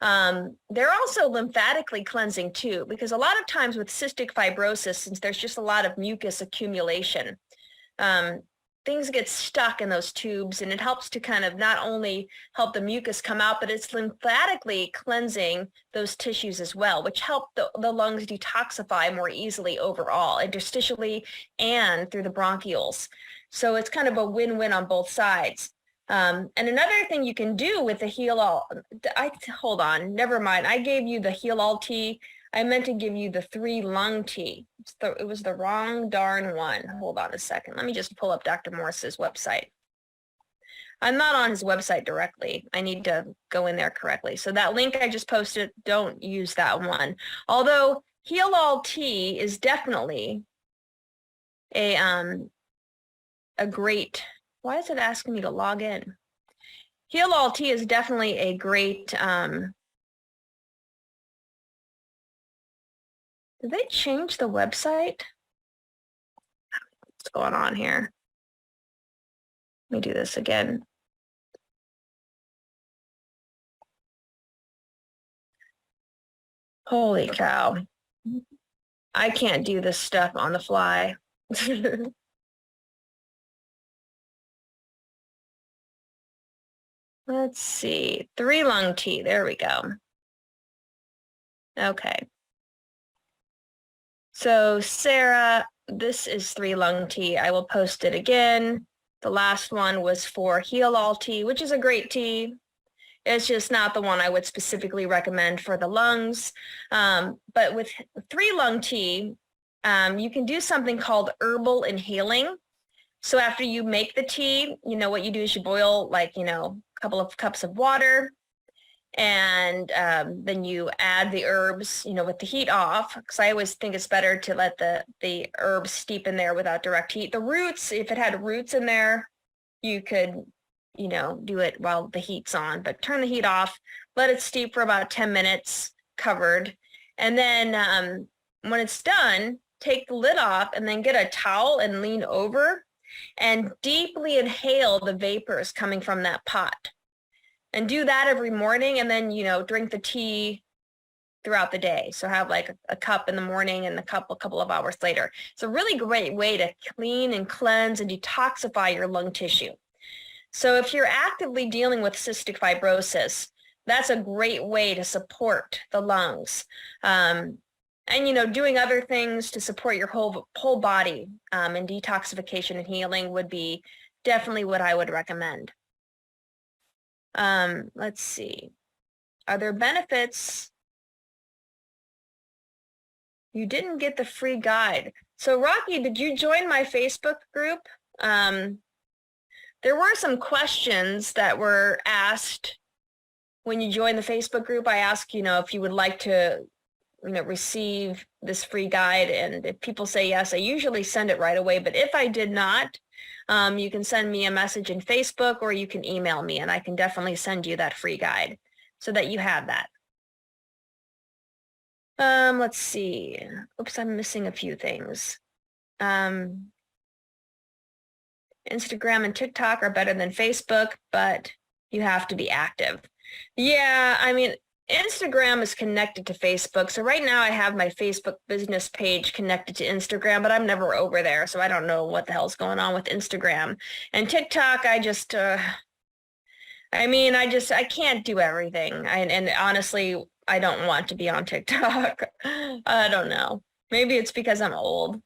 They're also lymphatically cleansing too, because a lot of times with cystic fibrosis, since there's just a lot of mucus accumulation, things get stuck in those tubes, and it helps to kind of not only help the mucus come out, but it's lymphatically cleansing those tissues as well, which help the lungs detoxify more easily overall, interstitially and through the bronchioles. So it's kind of a win-win on both sides. And another thing you can do with the Heal All, hold on, never mind. I gave you the Heal All tea. I meant to give you the 3 Lung tea. It was the wrong darn one. Hold on a second. Let me just pull up Dr. Morris's website. I'm not on his website directly. I need to go in there correctly. So that link I just posted, don't use that one. Although Heal All tea is definitely a great, why is it asking me to log in? Heal All tea is definitely a great, did they change the website? What's going on here? Let me do this again. Holy cow. I can't do this stuff on the fly. Let's see. 3 Lung tea. There we go. Okay. So Sarah, this is 3-lung tea. I will post it again. The last one was for Heal All tea, which is a great tea. It's just not the one I would specifically recommend for the lungs. But with 3-lung tea, you can do something called herbal inhaling. So after you make the tea, what you do is you boil a couple of cups of water, and then you add the herbs, with the heat off, because I always think it's better to let the herbs steep in there without direct heat. The roots, if it had roots in there, you could, do it while the heat's on, but turn the heat off, let it steep for about 10 minutes covered. And then when it's done, take the lid off and then get a towel and lean over and deeply inhale the vapors coming from that pot. And do that every morning, and then, drink the tea throughout the day. So have like a cup in the morning and a couple of hours later. It's a really great way to clean and cleanse and detoxify your lung tissue. So if you're actively dealing with cystic fibrosis, that's a great way to support the lungs. And, doing other things to support your whole body and detoxification and healing would be definitely what I would recommend. Let's see. Are there benefits? You didn't get the free guide. So Rocky, did you join my Facebook group? There were some questions that were asked when you joined the Facebook group. I asked, if you would like to, receive this free guide. And if people say yes, I usually send it right away. But if I did not, you can send me a message in Facebook, or you can email me, and I can definitely send you that free guide so that you have that. Let's see. Oops, I'm missing a few things. Instagram and TikTok are better than Facebook, but you have to be active. Yeah, I mean, Instagram is connected to Facebook. So right now I have my Facebook business page connected to Instagram, but I'm never over there. So I don't know what the hell's going on with Instagram. And TikTok, I can't do everything. And honestly, I don't want to be on TikTok. I don't know. Maybe it's because I'm old,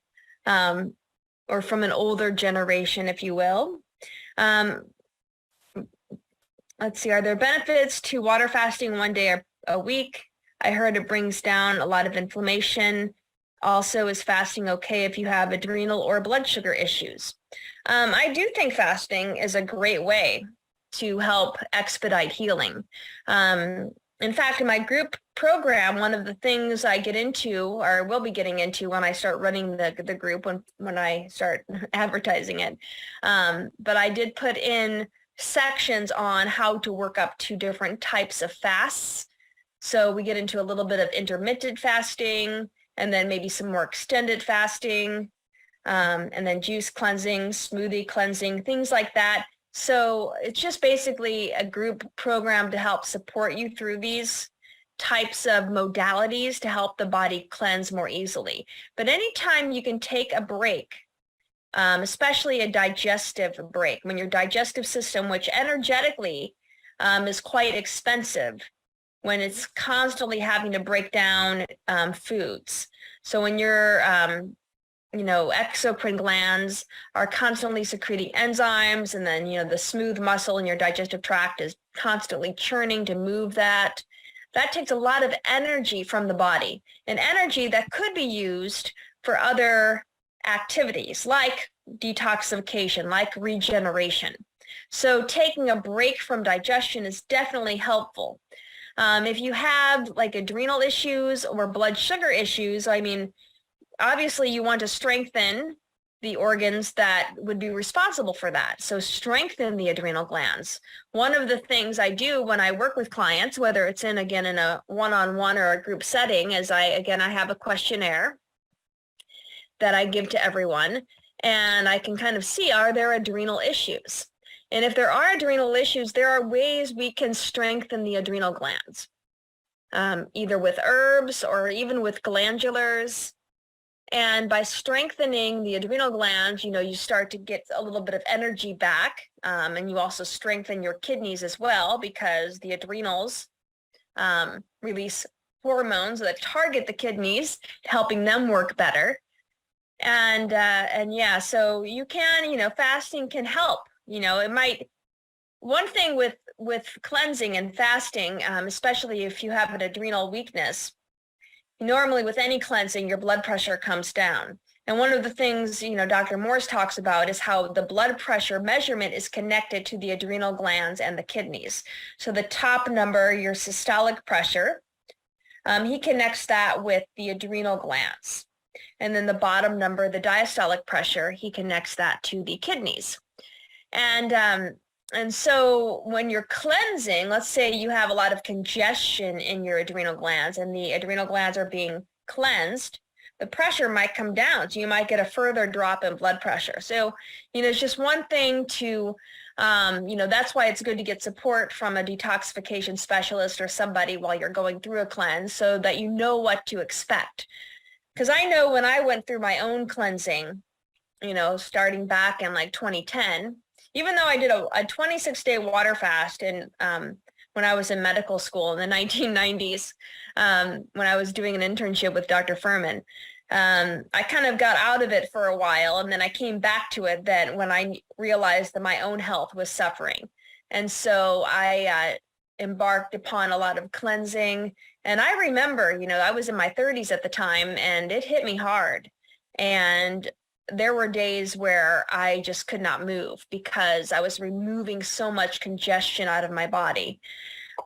or from an older generation, if you will. Let's see, are there benefits to water fasting 1 day a week? I heard it brings down a lot of inflammation. Also, is fasting okay if you have adrenal or blood sugar issues? I do think fasting is a great way to help expedite healing. In fact, in my group program, one of the things I get into, or will be getting into when I start running the group, when I start advertising it, but I did put in sections on how to work up to different types of fasts. So we get into a little bit of intermittent fasting, and then maybe some more extended fasting, and then juice cleansing, smoothie cleansing, things like that. So it's just basically a group program to help support you through these types of modalities to help the body cleanse more easily. But anytime you can take a break, especially a digestive break, when your digestive system, which energetically is quite expensive, when it's constantly having to break down foods. So when your exocrine glands are constantly secreting enzymes, and then, the smooth muscle in your digestive tract is constantly churning to move that. That takes a lot of energy from the body, and energy that could be used for other activities like detoxification, like regeneration. So taking a break from digestion is definitely helpful. If you have like adrenal issues or blood sugar issues, I mean, obviously you want to strengthen the organs that would be responsible for that. So strengthen the adrenal glands. One of the things I do when I work with clients, whether it's in a one-on-one or a group setting, is I have a questionnaire that I give to everyone, and I can kind of see, are there adrenal issues? And if there are adrenal issues, there are ways we can strengthen the adrenal glands, either with herbs or even with glandulars. And by strengthening the adrenal glands, you start to get a little bit of energy back. And you also strengthen your kidneys as well, because the adrenals release hormones that target the kidneys, helping them work better. And yeah, so you can, fasting can help. It might, one thing with cleansing and fasting, especially if you have an adrenal weakness, normally with any cleansing, your blood pressure comes down. And one of the things, Dr. Morse talks about is how the blood pressure measurement is connected to the adrenal glands and the kidneys. So the top number, your systolic pressure, he connects that with the adrenal glands. And then the bottom number, the diastolic pressure, he connects that to the kidneys. And so when you're cleansing, let's say you have a lot of congestion in your adrenal glands and the adrenal glands are being cleansed, the pressure might come down. So you might get a further drop in blood pressure. So, it's just one thing to, that's why it's good to get support from a detoxification specialist or somebody while you're going through a cleanse so that you know what to expect. Because I know when I went through my own cleansing, starting back in like 2010, even though I did a 26-day water fast and when I was in medical school in the 1990s, when I was doing an internship with Dr. Furman, I kind of got out of it for a while, and then I came back to it then when I realized that my own health was suffering. And so I embarked upon a lot of cleansing. And I remember, I was in my 30s at the time, and it hit me hard. And there were days where I just could not move because I was removing so much congestion out of my body.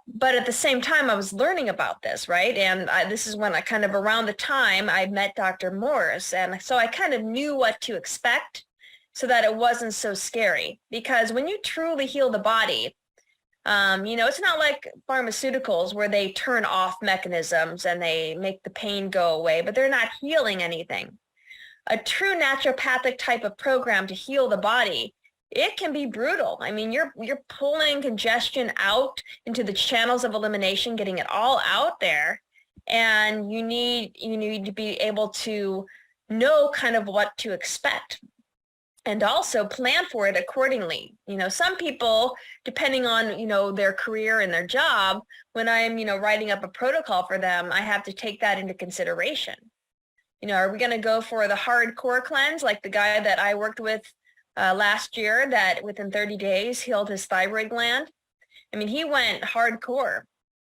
But at the same time, I was learning about this, right? And this is when I kind of around the time I met Dr. Morris. And so I kind of knew what to expect so that it wasn't so scary. Because when you truly heal the body, it's not like pharmaceuticals where they turn off mechanisms and they make the pain go away, but they're not healing anything. A true naturopathic type of program to heal the body, it can be brutal. I mean, you're pulling congestion out into the channels of elimination, getting it all out there, and you need to be able to know kind of what to expect and also plan for it accordingly. Some people, depending on, their career and their job, when I'm, writing up a protocol for them, I have to take that into consideration. Are we going to go for the hardcore cleanse like the guy that I worked with last year that within 30 days healed his thyroid gland? I mean, he went hardcore,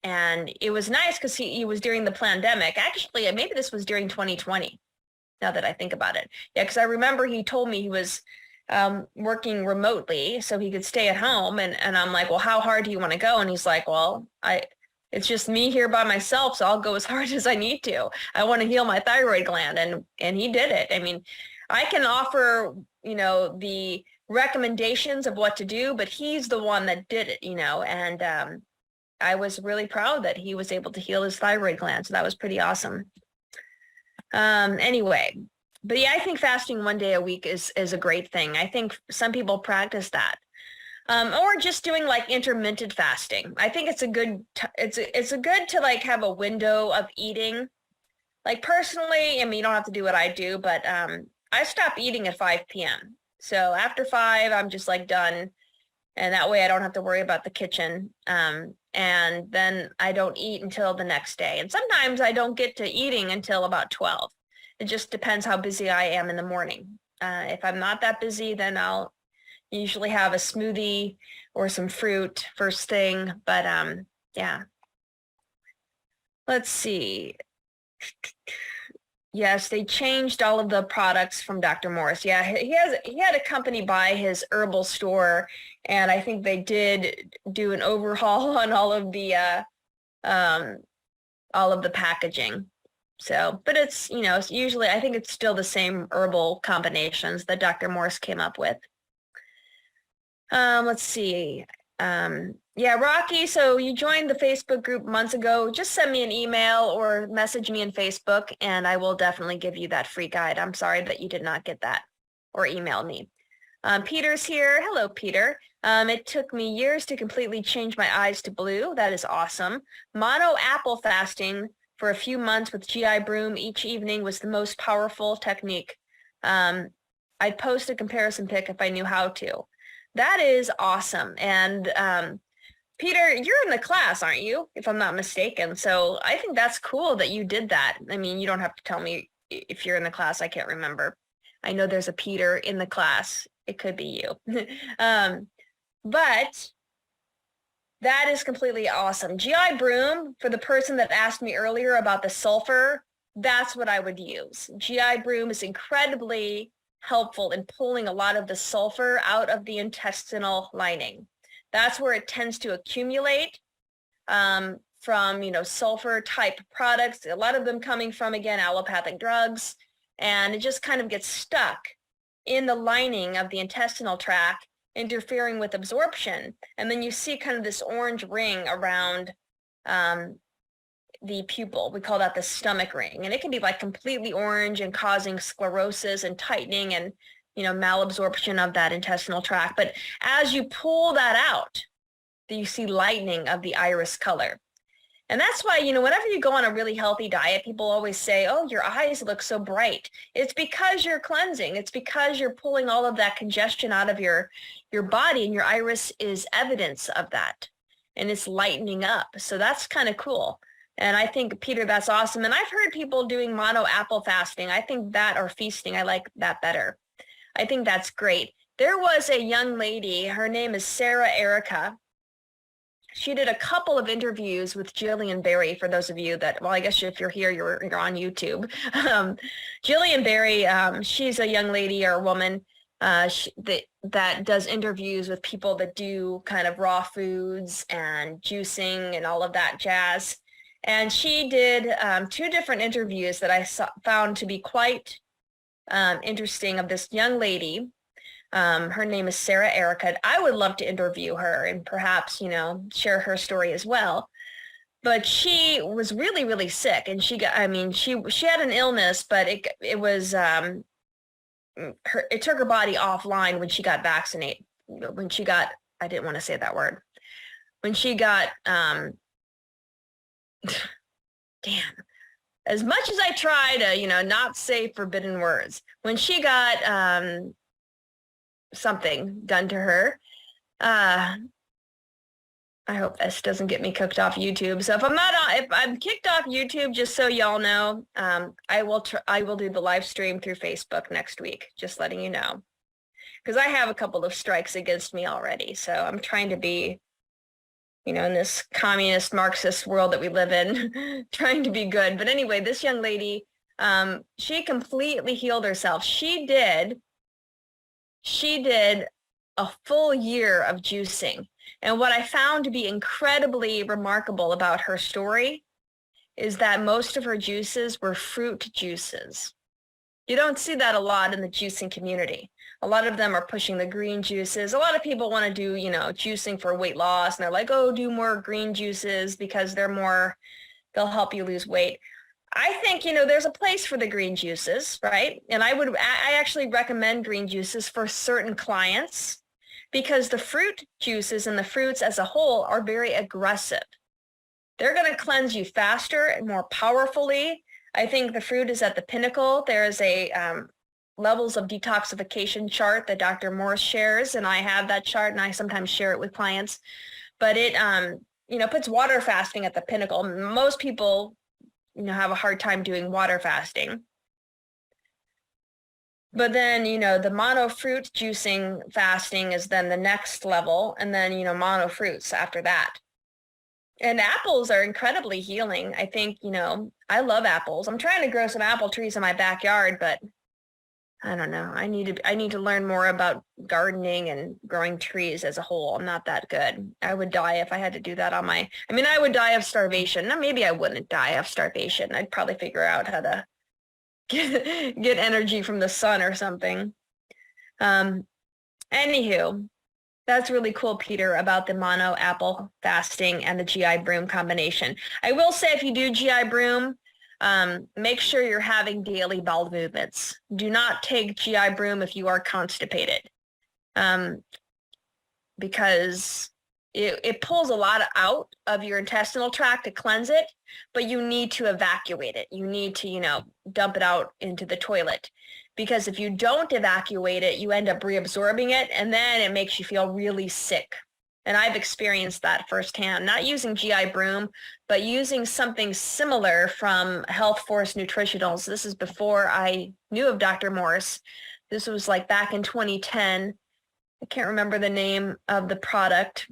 and it was nice because he was during the pandemic. Actually, maybe this was during 2020, now that I think about it. Yeah, because I remember he told me he was working remotely so he could stay at home. And I'm like, well, how hard do you want to go? And he's like, well, it's just me here by myself, so I'll go as hard as I need to. I want to heal my thyroid gland, and he did it. I mean, I can offer, the recommendations of what to do, but he's the one that did it, and I was really proud that he was able to heal his thyroid gland, so that was pretty awesome. Anyway, but yeah, I think fasting 1 day a week is a great thing. I think some people practice that. Or just doing like intermittent fasting. I think it's a good to like have a window of eating. Like personally, I mean, you don't have to do what I do, but I stop eating at 5 p.m. So after 5, I'm just like done. And that way I don't have to worry about the kitchen. And then I don't eat until the next day. And sometimes I don't get to eating until about 12. It just depends how busy I am in the morning. If I'm not that busy, then I'll usually have a smoothie or some fruit first thing, but yeah. Let's see. Yes, they changed all of the products from Dr. Morris. Yeah, he had a company buy his herbal store, and I think they did do an overhaul on all of the packaging. So, but it's, it's usually, I think it's still the same herbal combinations that Dr. Morris came up with. Let's see. Yeah, Rocky, so you joined the Facebook group months ago. Just send me an email or message me in Facebook, and I will definitely give you that free guide. I'm sorry that you did not get that, or email me. Peter's here. Hello, Peter. It took me years to completely change my eyes to blue. That is awesome. Mono apple fasting for a few months with GI Broom each evening was the most powerful technique. I'd post a comparison pic if I knew how to. That is awesome. And Peter, you're in the class, aren't you? If I'm not mistaken. So I think that's cool that you did that. I mean, you don't have to tell me if you're in the class. I can't remember. I know there's a Peter in the class. It could be you. But that is completely awesome. GI Broom, for the person that asked me earlier about the sulfur, that's what I would use. GI Broom is incredibly helpful in pulling a lot of the sulfur out of the intestinal lining. That's where it tends to accumulate from, sulfur type products, a lot of them coming from, again, allopathic drugs, and it just kind of gets stuck in the lining of the intestinal tract, interfering with absorption. And then you see kind of this orange ring around the pupil. We call that the stomach ring. And it can be like completely orange and causing sclerosis and tightening and, malabsorption of that intestinal tract. But as you pull that out, you see lightening of the iris color. And that's why, whenever you go on a really healthy diet, people always say, oh, your eyes look so bright. It's because you're cleansing. It's because you're pulling all of that congestion out of your body, and your iris is evidence of that. And it's lightening up. So that's kind of cool. And I think, Peter, that's awesome. And I've heard people doing mono apple fasting. I think that, or feasting, I like that better. I think that's great. There was a young lady, her name is Sarah Erica. She did a couple of interviews with Jillian Berry, for those of you that, well, I guess if you're here, you're on YouTube. Jillian Berry, she's a young lady or a woman that does interviews with people that do kind of raw foods and juicing and all of that jazz. And she did 2 different interviews that I found to be quite interesting of this young lady. Her name is Sarah Erica. I would love to interview her and perhaps, share her story as well. But she was really, really sick, and she had an illness, but it was, it took her body offline when she got vaccinated, I didn't want to say that word. When she got, damn, as much as I try to, not say forbidden words, when she got, something done to her. I hope this doesn't get me kicked off YouTube. So if I'm kicked off YouTube, just so y'all know, I will do the live stream through Facebook next week, just letting you know. Because I have a couple of strikes against me already. So I'm trying to be, in this communist Marxist world that we live in, trying to be good. But anyway, this young lady, she completely healed herself. She did a full year of juicing. And what I found to be incredibly remarkable about her story is that most of her juices were fruit juices. You don't see that a lot in the juicing community. A lot of them are pushing the green juices. A lot of people want to do, juicing for weight loss, and they're like, oh, do more green juices because they'll help you lose weight. I think, there's a place for the green juices, right? And I actually recommend green juices for certain clients because the fruit juices and the fruits as a whole are very aggressive. They're going to cleanse you faster and more powerfully. I think the fruit is at the pinnacle. There is a levels of detoxification chart that Dr. Morse shares, and I have that chart, and I sometimes share it with clients. But it, puts water fasting at the pinnacle. Most people have a hard time doing water fasting. But then, the mono fruit juicing fasting is then the next level, and then, mono fruits after that. And apples are incredibly healing. I think, I love apples. I'm trying to grow some apple trees in my backyard, but I don't know. I need to learn more about gardening and growing trees as a whole. I'm not that good. I would die if I had to do that I would die of starvation. No, maybe I wouldn't die of starvation. I'd probably figure out how to get energy from the sun or something. Anywho, that's really cool, Peter, about the mono apple fasting and the GI Broom combination. I will say, if you do GI Broom, make sure you're having daily bowel movements. Do not take GI Broom if you are constipated, because it pulls a lot out of your intestinal tract to cleanse it, but you need to evacuate it. You need to, dump it out into the toilet, because if you don't evacuate it, you end up reabsorbing it, and then it makes you feel really sick. And I've experienced that firsthand, not using GI Broom, but using something similar from Health Force Nutritionals. This is before I knew of Dr. Morse. This was like back in 2010. I can't remember the name of the product.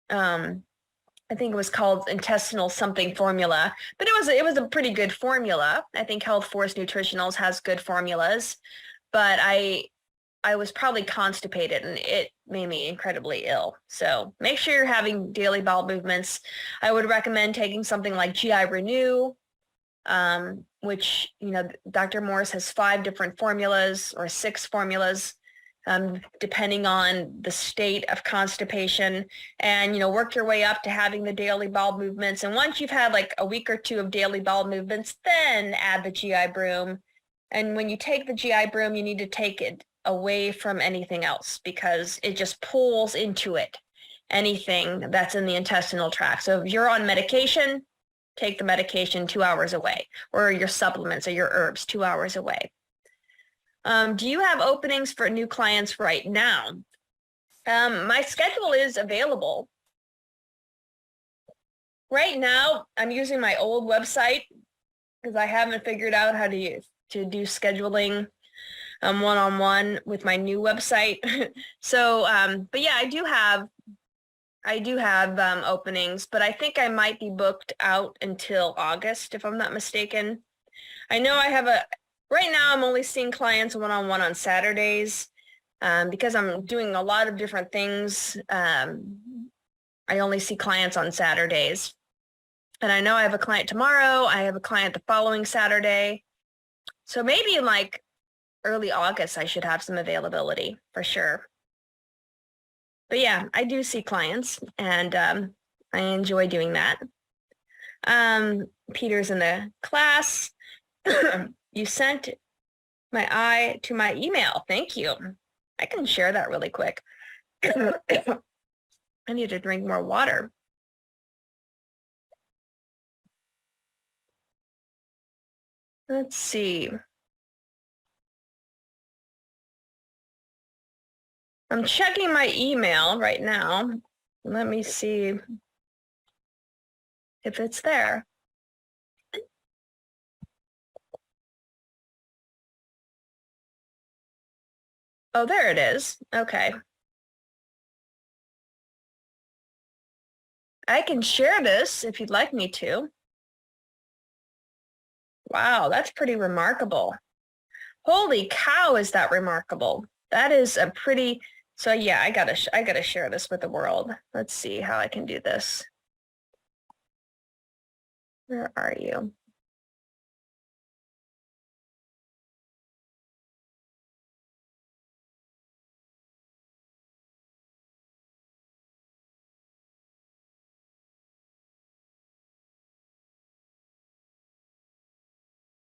I think it was called intestinal something formula, but it was a pretty good formula. I think Health Force Nutritionals has good formulas, but I was probably constipated and it made me incredibly ill. So make sure you're having daily bowel movements. I would recommend taking something like GI Renew, which, you know, Dr. Morse has 5 different formulas or 6 formulas, depending on the state of constipation, and, you know, work your way up to having the daily bowel movements. And once you've had like a week or 2 of daily bowel movements, then add the GI Broom. And when you take the GI Broom, you need to take it away from anything else because it just pulls into it anything that's in the intestinal tract. So if you're on medication, take the medication 2 hours away, or your supplements or your herbs 2 hours away. Do you have openings for new clients right now? My schedule is available. Right now, I'm using my old website because I haven't figured out how to do scheduling one-on-one with my new website. So, but yeah, I do have openings, but I think I might be booked out until August, if I'm not mistaken. I know I have right now I'm only seeing clients one-on-one on Saturdays because I'm doing a lot of different things. I only see clients on Saturdays. And I know I have a client tomorrow. I have a client the following Saturday. So maybe in like early August, I should have some availability for sure. But yeah, I do see clients and I enjoy doing that. Peter's in the class. You sent my eye to my email. Thank you. I can share that really quick. I need to drink more water. Let's see. I'm checking my email right now. Let me see if it's there. Oh, there it is. Okay. I can share this if you'd like me to. Wow, that's pretty remarkable. Holy cow, is that remarkable? That is a pretty, so yeah, I gotta share this with the world. Let's see how I can do this. Where are you?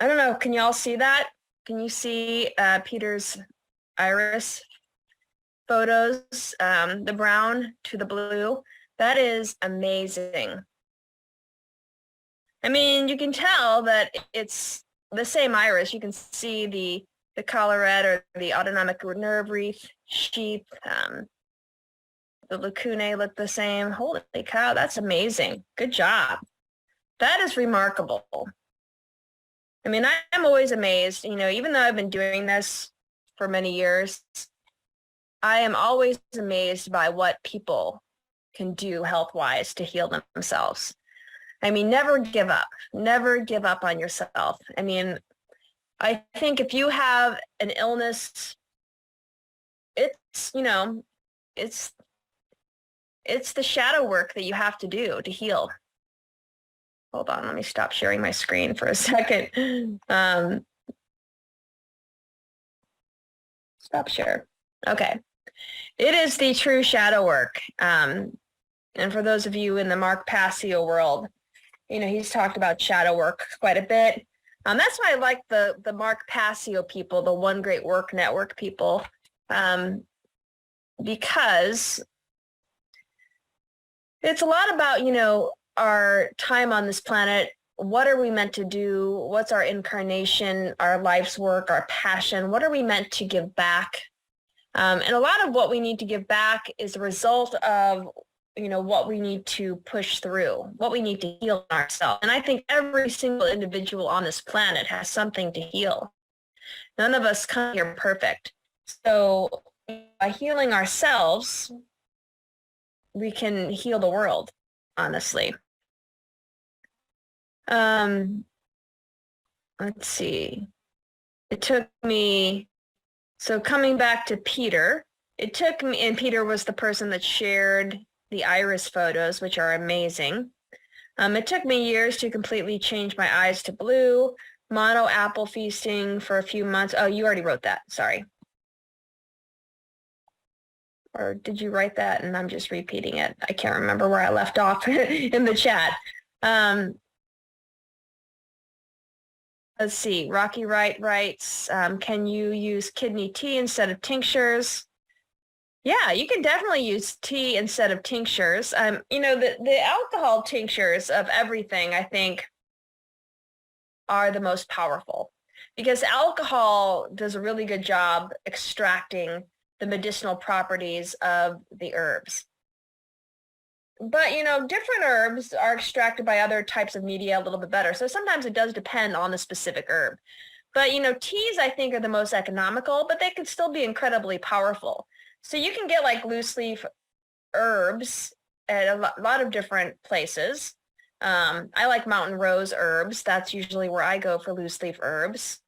I don't know, can y'all see that? Can you see Peter's iris photos, the brown to the blue? That is amazing. I mean, you can tell that it's the same iris. You can see the collarette or the autonomic nerve sheath. The lacunae look the same. Holy cow, that's amazing. Good job. That is remarkable. I mean, I'm always amazed, you know, even though I've been doing this for many years, I am always amazed by what people can do health-wise to heal themselves. I mean, never give up. Never give up on yourself. I mean, I think if you have an illness, it's, you know, it's the shadow work that you have to do to heal. Hold on, let me stop sharing my screen for a second. Stop share. Okay. It is the true shadow work. And for those of you in the Mark Passio world, you know, he's talked about shadow work quite a bit. That's why I like the Mark Passio people, the One Great Work Network people, because it's a lot about, you know, our time on this planet. What are we meant to do? What's our incarnation, our life's work, our passion? What are we meant to give back? And a lot of what we need to give back is a result of what we need to push through, what we need to heal ourselves. And I think every single individual on this planet has something to heal. None of us come here perfect. So by healing ourselves, we can heal the world, honestly. Let's see. It took me, so coming back to Peter, it took me, and Peter was the person that shared the iris photos, which are amazing. It took me years to completely change my eyes to blue, mono apple feasting for a few months. Oh, you already wrote that. Sorry. Or did you write that and I'm just repeating it? I can't remember where I left off in the chat. Let's see. Rocky Wright writes, can you use kidney tea instead of tinctures? Yeah, you can definitely use tea instead of tinctures. The alcohol tinctures of everything, I think, are the most powerful because alcohol does a really good job extracting the medicinal properties of the herbs. But, different herbs are extracted by other types of media a little bit better. So sometimes it does depend on the specific herb. But, teas, I think, are the most economical, but they can still be incredibly powerful. So you can get like loose leaf herbs at a lot of different places. I like mountain rose herbs. That's usually where I go for loose leaf herbs.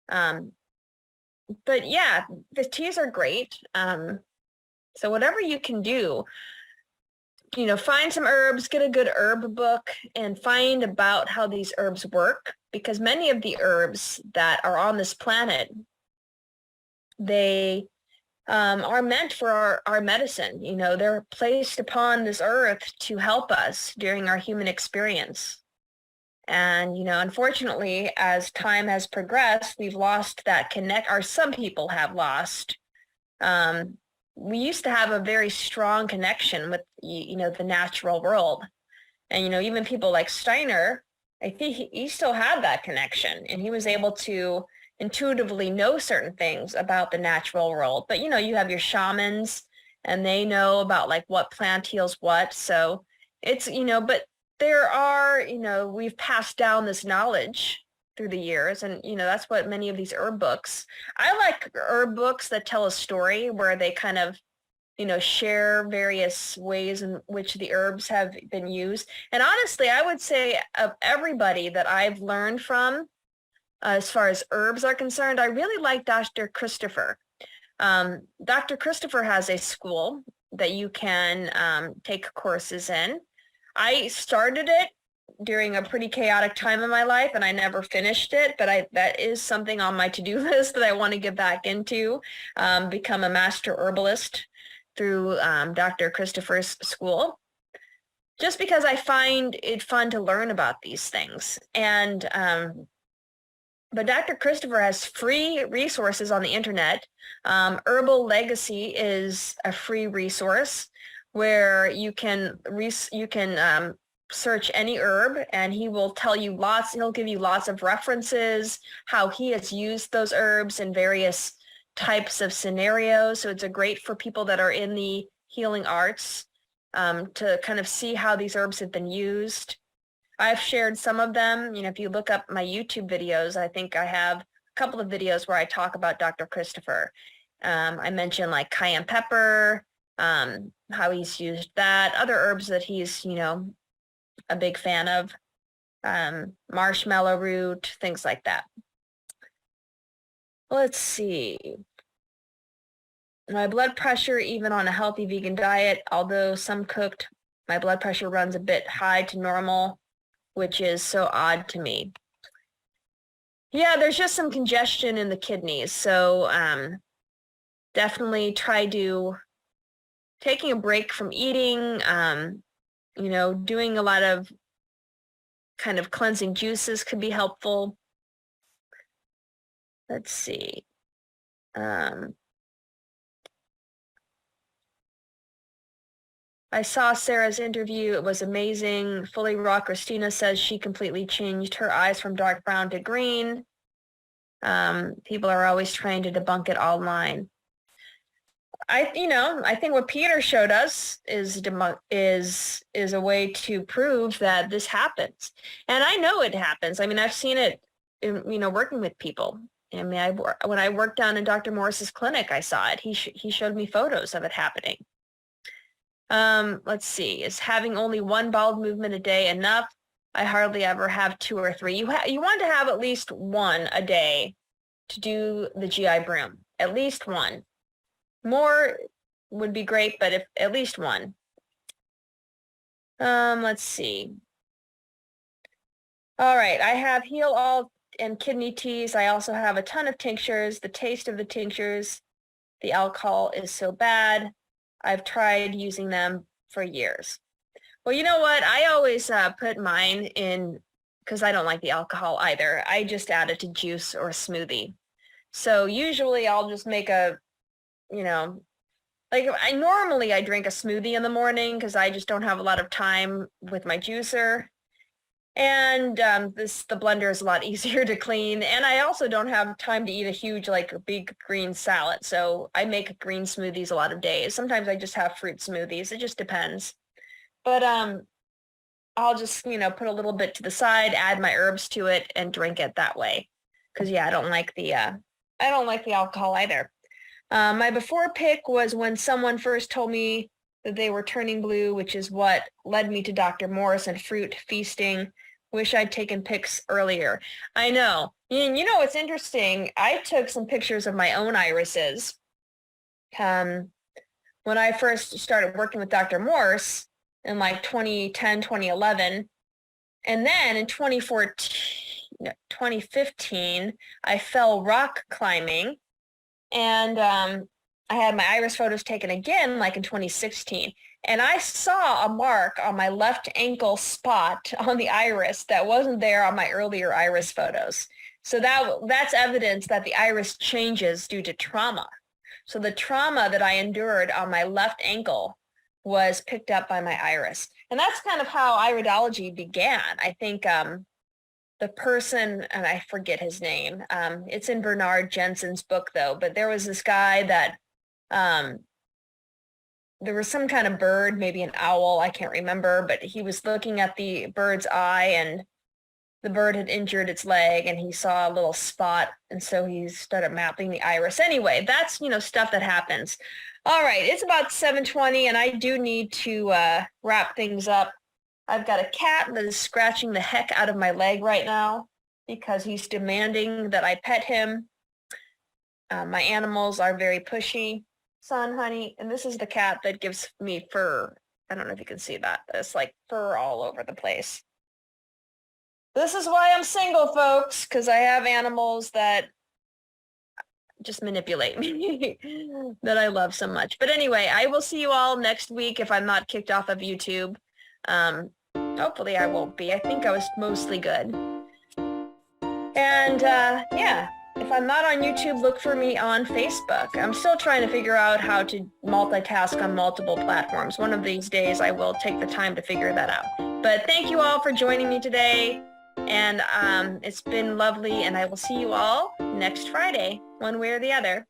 But yeah, the teas are great. So whatever you can do, find some herbs, get a good herb book, and find about how these herbs work, because many of the herbs that are on this planet, they are meant for our medicine. They're placed upon this earth to help us during our human experience. And, unfortunately, as time has progressed, we've lost that or some people have lost. We used to have a very strong connection with, the natural world. And, even people like Steiner, I think he still had that connection, and he was able to intuitively know certain things about the natural world. But, you have your shamans, and they know about like what plant heals what. So it's, but there are, we've passed down this knowledge through the years, and that's what many of these herb books. I like herb books that tell a story where they kind of share various ways in which the herbs have been used. And honestly, I would say of everybody that I've learned from, as far as herbs are concerned, I really like Dr. Christopher. Dr. Christopher has a school that you can take courses in. I started it during a pretty chaotic time in my life, and I never finished it, but that is something on my to-do list that I want to get back into, become a master herbalist through Dr. Christopher's school, just because I find it fun to learn about these things. And but Dr. Christopher has free resources on the internet. Herbal Legacy is a free resource where you can search any herb, and he will tell you he'll give you lots of references, how he has used those herbs in various types of scenarios. So it's great for people that are in the healing arts to kind of see how these herbs have been used. I've shared some of them. If you look up my YouTube videos, I think I have a couple of videos where I talk about Dr. Christopher. I mentioned like cayenne pepper, how he's used that, other herbs that he's, a big fan of, marshmallow root, things like that. Let's see. My blood pressure, even on a healthy vegan diet, although some cooked, my blood pressure runs a bit high to normal, which is so odd to me. Yeah, there's just some congestion in the kidneys. So definitely try taking a break from eating, doing a lot of kind of cleansing juices could be helpful. Let's see. I saw Sarah's interview. It was amazing. Fully Raw Christina says she completely changed her eyes from dark brown to green. People are always trying to debunk it online. I think what Peter showed us is a way to prove that this happens. And I know it happens. I mean, I've seen it, working with people. I mean, when I worked down in Dr. Morris's clinic, I saw it. He showed me photos of it happening. Let's see. Is having only one bowel movement a day enough? I hardly ever have 2 or 3. You want to have at least one a day to do the GI broom. At least one. More would be great, but if at least one. Let's see. All right, I have Heal All and kidney teas. I also have a ton of tinctures. The taste of the tinctures, the alcohol is so bad. I've tried using them for years. Well, you know what? I always put mine in, because I don't like the alcohol either. I just add it to juice or smoothie. So usually I'll just make a, like I drink a smoothie in the morning because I just don't have a lot of time with my juicer. And the blender is a lot easier to clean. And I also don't have time to eat a huge, big green salad. So I make green smoothies a lot of days. Sometimes I just have fruit smoothies. It just depends. But I'll just, put a little bit to the side, add my herbs to it, and drink it that way. Because, yeah, I don't like the alcohol either. My before pick was when someone first told me that they were turning blue, which is what led me to Dr. Morris and fruit feasting. Wish I'd taken pics earlier. I know. You know what's interesting? I took some pictures of my own irises when I first started working with Dr. Morse in 2010, 2011. And then in 2015, I fell rock climbing. And I had my iris photos taken again, in 2016. And I saw a mark on my left ankle spot on the iris that wasn't there on my earlier iris photos. So that's evidence that the iris changes due to trauma. So the trauma that I endured on my left ankle was picked up by my iris. And that's kind of how iridology began. I think the person, and I forget his name, it's in Bernard Jensen's book though, but there was this guy that there was some kind of bird, maybe an owl, I can't remember, but he was looking at the bird's eye and the bird had injured its leg and he saw a little spot. And so he started mapping the iris. Anyway, that's, stuff that happens. All right, it's about 7:20 and I do need to wrap things up. I've got a cat that is scratching the heck out of my leg right now because he's demanding that I pet him. My animals are very pushy. Son, honey, and this is the cat that gives me fur. I don't know if you can see that. It's like fur all over the place. This is why I'm single, folks, because I have animals that just manipulate me that I love so much. But anyway, I will see you all next week if I'm not kicked off of YouTube. Hopefully I won't be. I think I was mostly good. And yeah. If I'm not on YouTube, look for me on Facebook. I'm still trying to figure out how to multitask on multiple platforms. One of these days, I will take the time to figure that out. But thank you all for joining me today. And it's been lovely. And I will see you all next Friday, one way or the other.